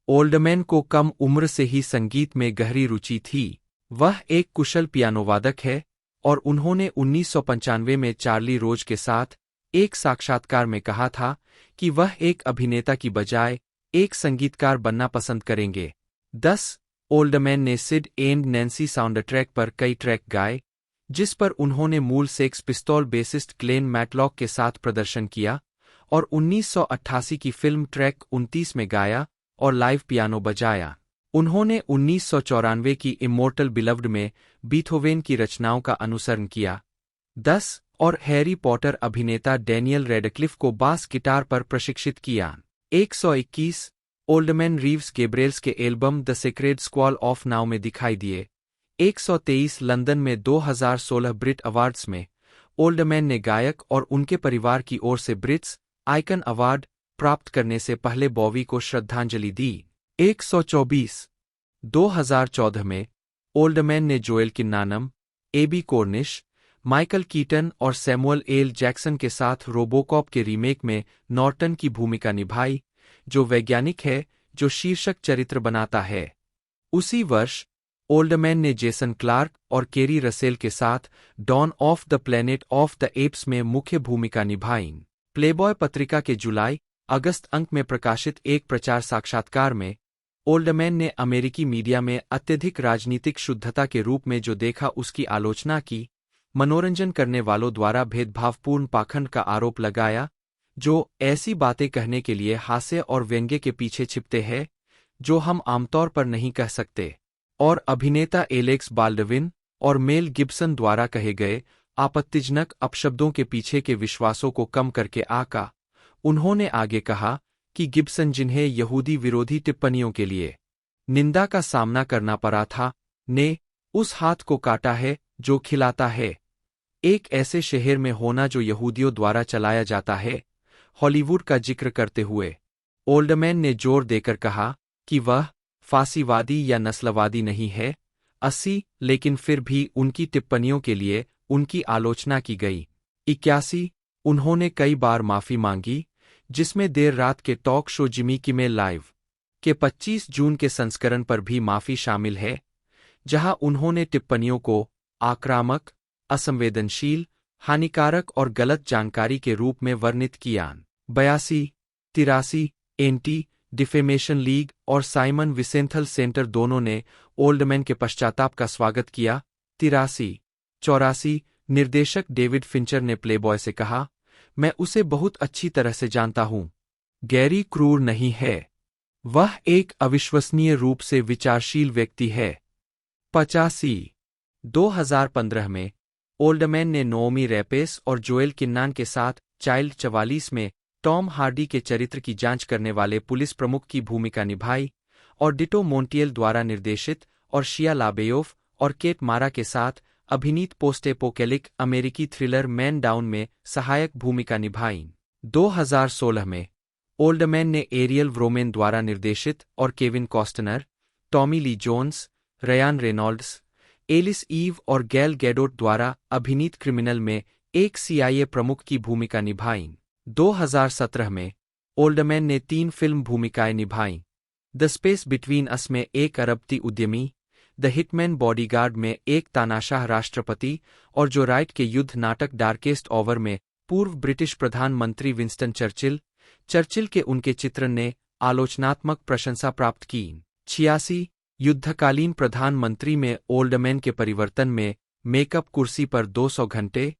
ओल्डमैन को कम उम्र से ही संगीत में गहरी रुचि थी। वह एक कुशल पियानोवादक है और उन्होंने 1995 में चार्ली रोज के साथ एक साक्षात्कार में कहा था कि वह एक अभिनेता की बजाय एक संगीतकार बनना पसंद करेंगे। 10 ओल्डमैन ने सिड एंड नैन्सी साउंडट्रैक पर कई ट्रैक गाए, जिस पर उन्होंने मूल सेक्स पिस्तौल बेसिस्ट ग्लेन मैटलॉक के साथ प्रदर्शन किया और 1988 की फिल्म ट्रैक 29 में गाया और लाइव पियानो बजाया। उन्होंने 1994 की इमोर्टल बिलव्ड में बीथोवेन की रचनाओं का अनुसरण किया। 10 और हैरी पॉटर अभिनेता डैनियल रेडक्लिफ को बास गिटार पर प्रशिक्षित किया। 121 ओल्डमैन रीव्स गैब्रिएल्स के album the sacred squall of now में दिखाई दिए। 123 लंदन में 2016 ब्रिट अवार्ड्स में ओल्डमैन ने गायक और उनके परिवार की ओर से ब्रिट्स आइकन अवार्ड प्राप्त करने से पहले बॉवी को श्रद्धांजलि दी। 124 2014 में ओल्डमैन ने Joel Kinnaman, Abbie Cornish, Michael Keaton और सैमुअल एल जैक्सन के साथ रोबोकॉप के रीमेक में नॉर्टन की भूमिका निभाई, जो वैज्ञानिक है जो शीर्षक चरित्र बनाता है। उसी वर्ष ओल्डमैन ने जेसन क्लार्क और केरी रसेल के साथ dawn of the planet of the apes में मुख्य भूमिका निभाई। प्लेबॉय पत्रिका के जुलाई-अगस्त अंक में प्रकाशित एक प्रचार साक्षात्कार में ओल्डमैन ने अमेरिकी मीडिया में अत्यधिक राजनीतिक शुद्धता के रूप में जो देखा उसकी आलोचना की, मनोरंजन करने वालों द्वारा भेदभावपूर्ण पाखंड का आरोप लगाया, जो ऐसी बातें कहने के लिए हास्य और व्यंग्य के पीछे छिपते हैं जो हम आमतौर पर नहीं कह सकते, और अभिनेता एलेक्स बाल्डविन और मेल गिब्सन द्वारा कहे गए आपत्तिजनक अपशब्दों के पीछे के विश्वासों को कम करके आका। उन्होंने आगे कहा कि गिब्सन, जिन्हें यहूदी विरोधी टिप्पणियों के लिए निंदा का सामना करना पड़ा था, ने उस हाथ को काटा है जो खिलाता है। एक ऐसे शहर में होना जो यहूदियों द्वारा चलाया जाता है, हॉलीवुड का जिक्र करते हुए ओल्डमैन ने जोर देकर कहा कि वह फासीवादी या नस्लवादी नहीं है। 80 लेकिन फिर भी उनकी टिप्पणियों के लिए उनकी आलोचना की गई। 81 उन्होंने कई बार माफी मांगी, जिसमें देर रात के talk show Jimmy Kimmel live के 25 जून के संस्करण पर भी माफी शामिल है, जहां उन्होंने टिप्पणियों को आक्रामक, असंवेदनशील, हानिकारक और गलत जानकारी के रूप में वर्णित किया। 82, 83 एंटी डिफेमेशन लीग और साइमन विसेंथल सेंटर दोनों ने ओल्डमैन के पश्चाताप का स्वागत किया। 83, 84 निर्देशक डेविड फिंचर ने प्लेबॉय से कहा, मैं उसे बहुत अच्छी तरह से जानता हूं। गैरी क्रूर नहीं है, वह एक अविश्वसनीय रूप से विचारशील व्यक्ति है। 85 2015 में ओल्डमैन ने नोमी रैपेस और जोएल किन्नान के साथ चाइल्ड 44 में टॉम हार्डी के चरित्र की जांच करने वाले पुलिस प्रमुख की भूमिका निभाई, और डिटो मोंटिएल द्वारा निर्देशित और शिया लाबेयोफ और केट मारा के साथ अभिनीत पोस्टेपोकेलिक अमेरिकी थ्रिलर मैन डाउन में सहायक भूमिका निभाई। 2016 में ओल्डमैन ने एरियल व्रोमेन द्वारा निर्देशित और Kevin Costner, Tommy Lee Jones, Ryan Reynolds, Alice Eve और गैल गैडोट द्वारा अभिनीत क्रिमिनल में एक CIA प्रमुख की भूमिका निभाई। 2017 में ओल्डमैन ने 3 फिल्म भूमिकाएं निभाईं। द स्पेस बिटवीन अस में एक अरबती उद्यमी, द हिटमैन बॉडीगार्ड में एक तानाशाह राष्ट्रपति, और जो राइट के युद्ध नाटक डार्केस्ट ऑवर में पूर्व ब्रिटिश प्रधानमंत्री विंस्टन चर्चिल के उनके चित्रण ने आलोचनात्मक प्रशंसा प्राप्त की। 86 युद्धकालीन प्रधानमंत्री में ओल्डमैन के परिवर्तन में मेकअप कुर्सी पर 200 घंटे,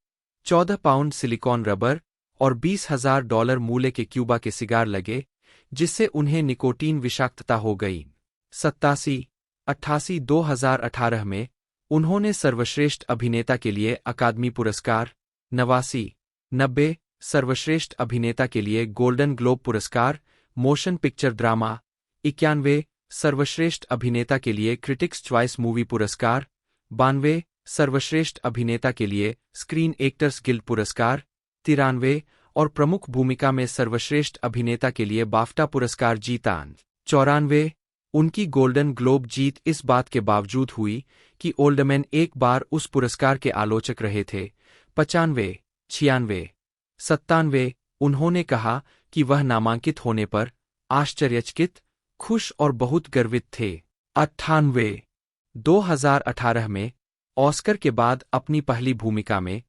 14 पाउंड सिलिकॉन रबर और $20,000 मूल्य के क्यूबा के सिगार लगे, जिससे उन्हें निकोटीन विषाक्तता हो गई। 87 88 2018 में उन्होंने सर्वश्रेष्ठ अभिनेता के लिए अकादमी पुरस्कार, 89 90 सर्वश्रेष्ठ अभिनेता के लिए गोल्डन ग्लोब पुरस्कार मोशन पिक्चर ड्रामा, 91 सर्वश्रेष्ठ अभिनेता के लिए क्रिटिक्स चॉइस मूवी पुरस्कार, 92 सर्वश्रेष्ठ अभिनेता के लिए स्क्रीन एक्टर्स गिल्ड पुरस्कार, 93 और प्रमुख भूमिका में सर्वश्रेष्ठ अभिनेता के लिए बाफ्टा पुरस्कार जीता। 94 उनकी गोल्डन ग्लोब जीत इस बात के बावजूद हुई कि ओल्डमैन एक बार उस पुरस्कार के आलोचक रहे थे। 95 96 97 उन्होंने कहा कि वह नामांकित होने पर आश्चर्यचकित, खुश और बहुत गर्वित थे। 98 2018 में ऑस्कर के बाद अपनी पहली भूमिका में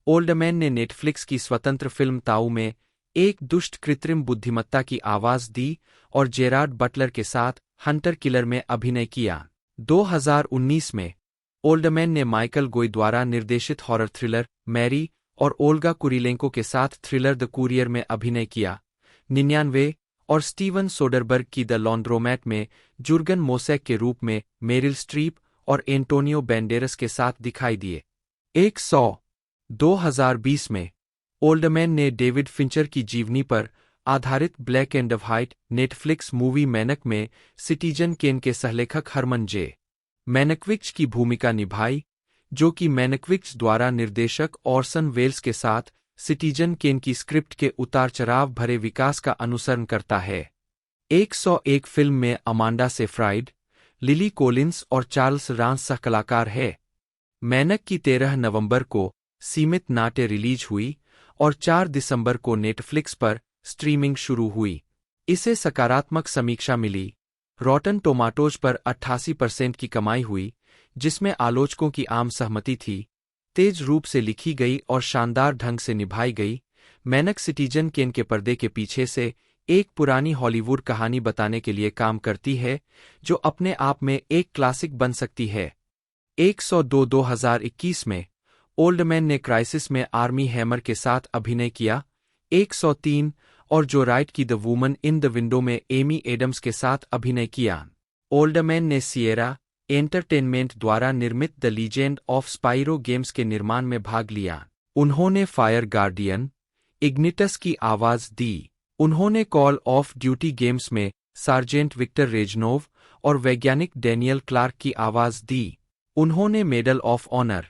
ओल्डमैन ने नेटफ्लिक्स की स्वतंत्र फिल्म ताऊ में एक दुष्ट कृत्रिम बुद्धिमत्ता की आवाज दी और जेरार्ड बटलर के साथ हंटर किलर में अभिनय किया। 2019 में ओल्डमैन ने माइकल गोय द्वारा निर्देशित हॉरर थ्रिलर मैरी और ओल्गा कुरिलेंको के साथ थ्रिलर द कुरियर में अभिनय किया। 99 और स्टीवन सोडरबर्ग की द लॉन्ड्रोमैट में जुर्गन मोसैक के रूप में मेरिल स्ट्रीप और एंटोनियो बैंडेरस के साथ दिखाई दिए। 100 2020 में ओल्डमैन ने डेविड फिंचर की जीवनी पर आधारित black and white Netflix movie Mank में सिटीजन केन के सहलेखक हरमन जे मैनकविच की भूमिका निभाई, जो कि मैनकविच द्वारा निर्देशक ऑर्सन वेल्स के साथ सिटीजन केन की स्क्रिप्ट के उतार-चढ़ाव भरे विकास का अनुसरण करता है। 101 फिल्म में अमांडा सेफ्राइड, लिली कोलिंस और चार्ल्स रांस सहकलाकार है। मैनक की 13 नवंबर को सीमित नाट्य रिलीज हुई और 4 दिसंबर को नेटफ्लिक्स पर स्ट्रीमिंग शुरू हुई। इसे सकारात्मक समीक्षा मिली। रॉटन टोमाटोज पर 88% की कमाई हुई, जिसमें आलोचकों की आम सहमति थी। तेज रूप से लिखी गई और शानदार ढंग से निभाई गई, मैनक सिटीजन केन के पर्दे के पीछे से एक पुरानी हॉलीवुड कहानी बताने के लिए काम करती है, जो अपने आप में एक क्लासिक बन सकती है। 102 2021 में ओल्डमैन ने क्राइसिस में आर्मी हैमर के साथ अभिनय किया। 103 और जो राइट की the woman in the window में एमी एडम्स के साथ अभिनय किया। ओल्डमैन ने सिएरा एंटरटेनमेंट द्वारा निर्मित the legend of spiro games के निर्माण में भाग लिया। उन्होंने फायर गार्डियन, इग्निटस की आवाज दी। उन्होंने कॉल ऑफ ड्यूटी गेम्स में सार्जेंट विक्टर रेजनोव और वैज्ञानिक डैनियल क्लार्क की आवाज दी। उन्होंने medal of honour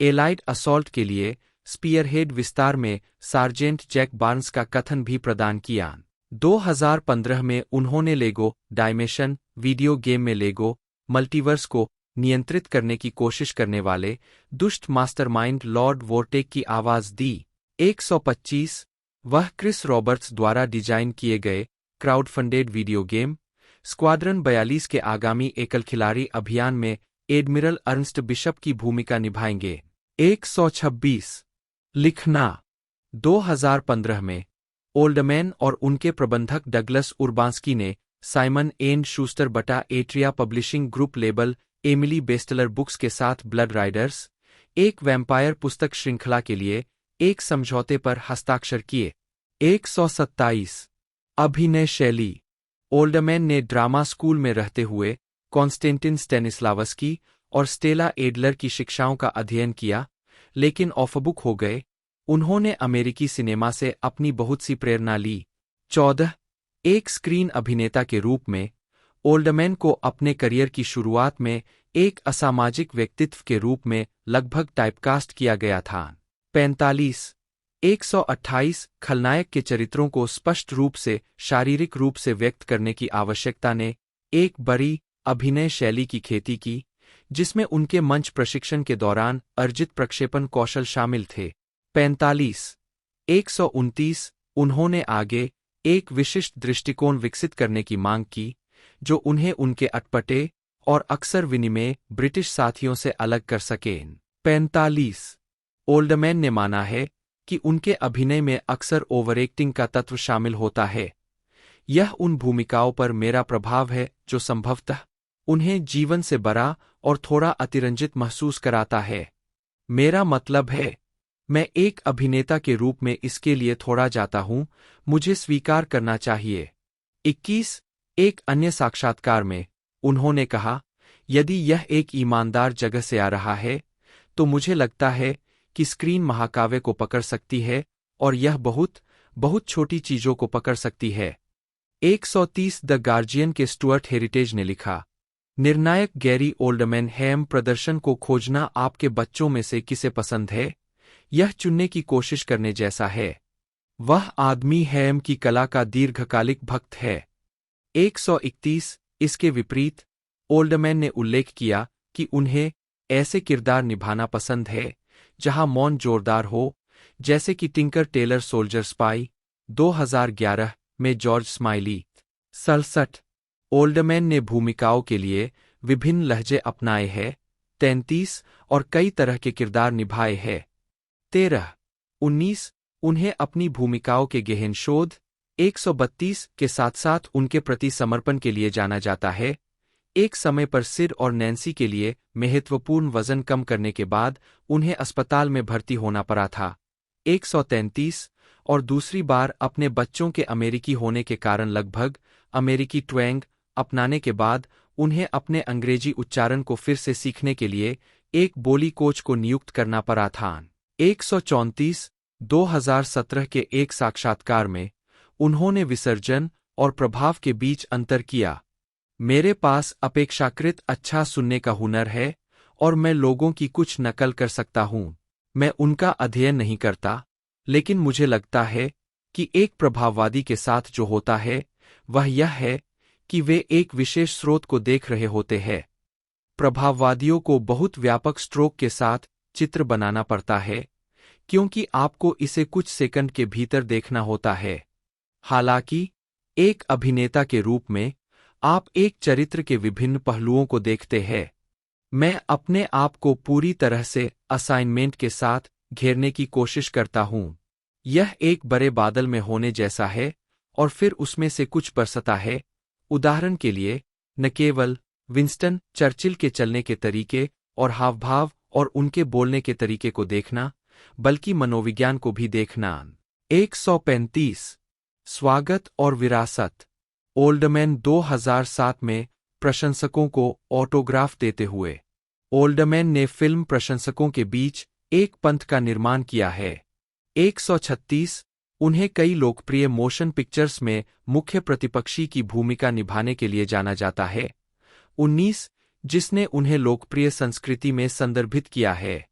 allied assault के लिए स्पीयरहेड विस्तार में सार्जेंट जैक बार्न्स का कथन भी प्रदान किया। 2015 में उन्होंने लेगो डायमेंशन वीडियो गेम में लेगो मल्टीवर्स को नियंत्रित करने की कोशिश करने वाले दुष्ट मास्टरमाइंड लॉर्ड वोर्टेक की आवाज दी। 125 वह क्रिस रॉबर्ट्स द्वारा डिजाइन किए गए crowd funded video game squadron 42 के आगामी एकल खिलाड़ी अभियान में एडमिरल अर्नस्ट बिशप की भूमिका निभाएंगे। 126 लिखना 2015 में ओल्डमैन और उनके प्रबंधक डगलस उर्बांस्की ने साइमन एंड शूस्टर बटा Atria publishing group label Emily Bestler books के साथ ब्लड राइडर्स, एक वैम्पायर पुस्तक श्रृंखला के लिए एक समझौते पर हस्ताक्षर किए। 127 अभिनय शैली ओल्डमैन ने ड्रामा स्कूल में रहते हुए कॉन्स्टेंटिन स्टेनिस्लावस्की और स्टेला एडलर की शिक्षाओं का अध्ययन किया, लेकिन ऑफबुक हो गए। उन्होंने अमेरिकी सिनेमा से अपनी बहुत सी प्रेरणा ली। 14 एक स्क्रीन अभिनेता के रूप में ओल्डमैन को अपने करियर की शुरुआत में एक असामाजिक व्यक्तित्व के रूप में लगभग टाइपकास्ट किया गया था। 45 128 खलनायक के चरित्रों को स्पष्ट रूप से शारीरिक रूप से व्यक्त करने की आवश्यकता ने एक बड़ी अभिनय शैली की खेती की, जिसमें उनके मंच प्रशिक्षण के दौरान अर्जित प्रक्षेपण कौशल शामिल थे। 45 129 उन्होंने आगे एक विशिष्ट दृष्टिकोण विकसित करने की मांग की, जो उन्हें उनके अटपटे और अक्सर विनिमेय ब्रिटिश साथियों से अलग कर सकें। 45 ओल्डमैन ने माना है कि उनके अभिनय में अक्सर ओवरएक्टिंग का तत्व शामिल होता है। यह उन भूमिकाओं पर मेरा प्रभाव है जो संभवतः उन्हें जीवन से बड़ा और थोड़ा अतिरंजित महसूस कराता है। मेरा मतलब है, मैं एक अभिनेता के रूप में इसके लिए थोड़ा जाता हूं, मुझे स्वीकार करना चाहिए। 21 एक अन्य साक्षात्कार में उन्होंने कहा, यदि यह एक ईमानदार जगह से आ रहा है, तो मुझे लगता है कि स्क्रीन महाकाव्य को पकड़ सकती है और यह बहुत, बहुत छोटी चीजों को पकड़ सकती है। 130 द गार्जियन के स्टुअर्ट हेरिटेज ने लिखा, निर्णायक गैरी ओल्डमैन हैम प्रदर्शन को खोजना आपके बच्चों में से किसे पसंद है, यह चुनने की कोशिश करने जैसा है। वह आदमी हैम की कला का दीर्घकालिक भक्त है। 131 इसके विपरीत ओल्डमैन ने उल्लेख किया कि उन्हें ऐसे किरदार निभाना पसंद है जहां मौन जोरदार हो, जैसे कि टिंकर टेलर सोल्जर स्पाई 2011 में जॉर्ज स्माइली। 67 ओल्डमैन ने भूमिकाओं के लिए विभिन्न लहजे अपनाए हैं, 33 और कई तरह के किरदार निभाए हैं। 13 19 उन्हें अपनी भूमिकाओं के गहन शोध 132 के साथ साथ उनके प्रति समर्पण के लिए जाना जाता है। एक समय पर सिड और नैन्सी के लिए महत्वपूर्ण वजन कम करने के बाद उन्हें अस्पताल में भर्ती होना पड़ा था। 133 और दूसरी बार अपने बच्चों के अमेरिकी होने के कारण लगभग अमेरिकी ट्वैंग अपनाने के बाद उन्हें अपने अंग्रेजी उच्चारण को फिर से सीखने के लिए एक बोली कोच को नियुक्त करना पड़ा था। 134 2017 के एक साक्षात्कार में उन्होंने विसर्जन और प्रभाव के बीच अंतर किया। मेरे पास अपेक्षाकृत अच्छा सुनने का हुनर है और मैं लोगों की कुछ नकल कर सकता हूं। मैं उनका अध्ययन नहीं करता, लेकिन मुझे लगता है कि एक प्रभाववादी के साथ जो होता है वह यह है कि वे एक विशेष स्रोत को देख रहे होते हैं। प्रभाववादियों को बहुत व्यापक स्ट्रोक के साथ चित्र बनाना पड़ता है, क्योंकि आपको इसे कुछ सेकंड के भीतर देखना होता है। हालांकि एक अभिनेता के रूप में आप एक चरित्र के विभिन्न पहलुओं को देखते हैं। मैं अपने आप को पूरी तरह से असाइनमेंट के साथ घेरने की कोशिश करता हूं। यह एक बड़े बादल में होने जैसा है और फिर उसमें से कुछ बरसता है। उदाहरण के लिए, न केवल विंस्टन चर्चिल के चलने के तरीके और हावभाव और उनके बोलने के तरीके को देखना, बल्कि मनोविज्ञान को भी देखना। 135 स्वागत और विरासत। ओल्डमैन 2007 में प्रशंसकों को ऑटोग्राफ देते हुए। ओल्डमैन ने फिल्म प्रशंसकों के बीच एक पंथ का निर्माण किया है। 136 उन्हें कई लोकप्रिय मोशन पिक्चर्स में मुख्य प्रतिपक्षी की भूमिका निभाने के लिए जाना जाता है। 19 जिसने उन्हें लोकप्रिय संस्कृति में संदर्भित किया है।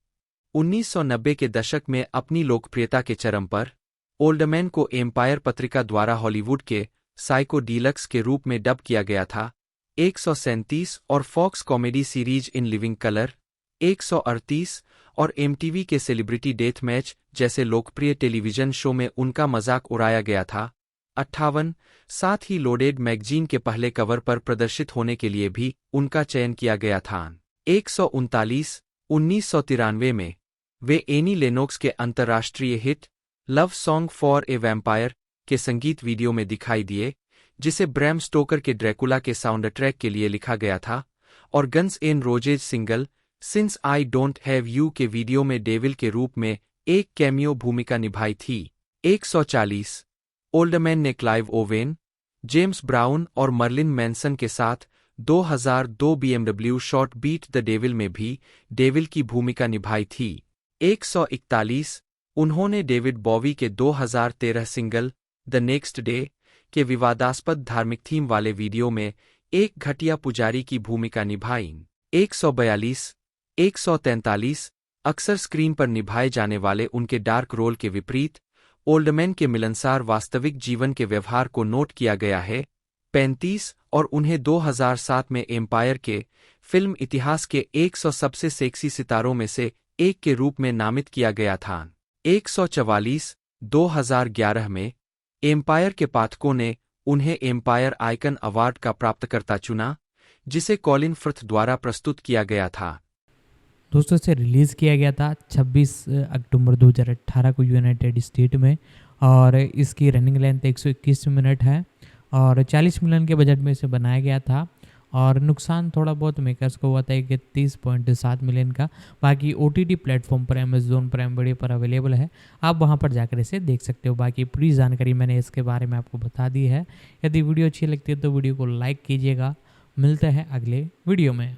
1990 के दशक में अपनी लोकप्रियता के चरम पर ओल्डमैन को एम्पायर पत्रिका द्वारा हॉलीवुड के साइको डीलक्स के रूप में डब किया गया था। 137 और Fox comedy series in living colour 138 और एमटीवी के सेलिब्रिटी डेथ मैच जैसे लोकप्रिय टेलीविजन शो में उनका मजाक उड़ाया गया था। 58 साथ ही लोडेड मैगजीन के पहले कवर पर प्रदर्शित होने के लिए भी उनका चयन किया गया था। 139 1993 में वे एनी लेनोक्स के अंतर्राष्ट्रीय hit love song for a vampire के संगीत वीडियो में दिखाई दिए, जिसे ब्रैम स्टोकर के ड्रैकुला के साउंड ट्रैक के लिए लिखा गया था, और Guns N Roses single since I don't have you के वीडियो में डेविल के रूप में एक कैमियो भूमिका निभाई थी। 140 ओल्डमैन ने क्लाइव ओवेन, जेम्स ब्राउन और मर्लिन मैनसन के साथ 2002 BMW short beat the devil में भी डेविल की भूमिका निभाई थी। 141 उन्होंने डेविड बॉवी के 2013 सिंगल द नेक्स्ट डे के विवादास्पद धार्मिक थीम वाले वीडियो में एक घटिया पुजारी की भूमिका निभाई। 142 143 अक्सर स्क्रीन पर निभाए जाने वाले उनके डार्क रोल के विपरीत ओल्डमैन के मिलनसार वास्तविक जीवन के व्यवहार को नोट किया गया है। 35 और उन्हें 2007 में एम्पायर के फिल्म इतिहास के 100 सबसे सेक्सी सितारों में से एक के रूप में नामित किया गया था। 144 2011 में एम्पायर के पाठकों ने उन्हें एम्पायर आइकन अवार्ड का प्राप्तकर्ता चुना, जिसे कॉलिन फर्थ द्वारा प्रस्तुत किया गया था। दोस्तों इसे रिलीज़ किया गया था 26 अक्टूबर 2018 को यूनाइटेड स्टेट में, और इसकी रनिंग लेंथ 121 मिनट है और 40 मिलियन के बजट में इसे बनाया गया था। और नुकसान थोड़ा बहुत मेकर्स को हुआ था 31.7 मिलियन का। बाकी OTT प्लेटफॉर्म पर अमेज़न प्राइम वीडियो पर अवेलेबल है, आप वहां पर जाकर इसे देख सकते हो। बाकी पूरी जानकारी मैंने इसके बारे में आपको बता दी है। यदि वीडियो अच्छी लगती है तो वीडियो को लाइक कीजिएगा। मिलते हैं अगले वीडियो में।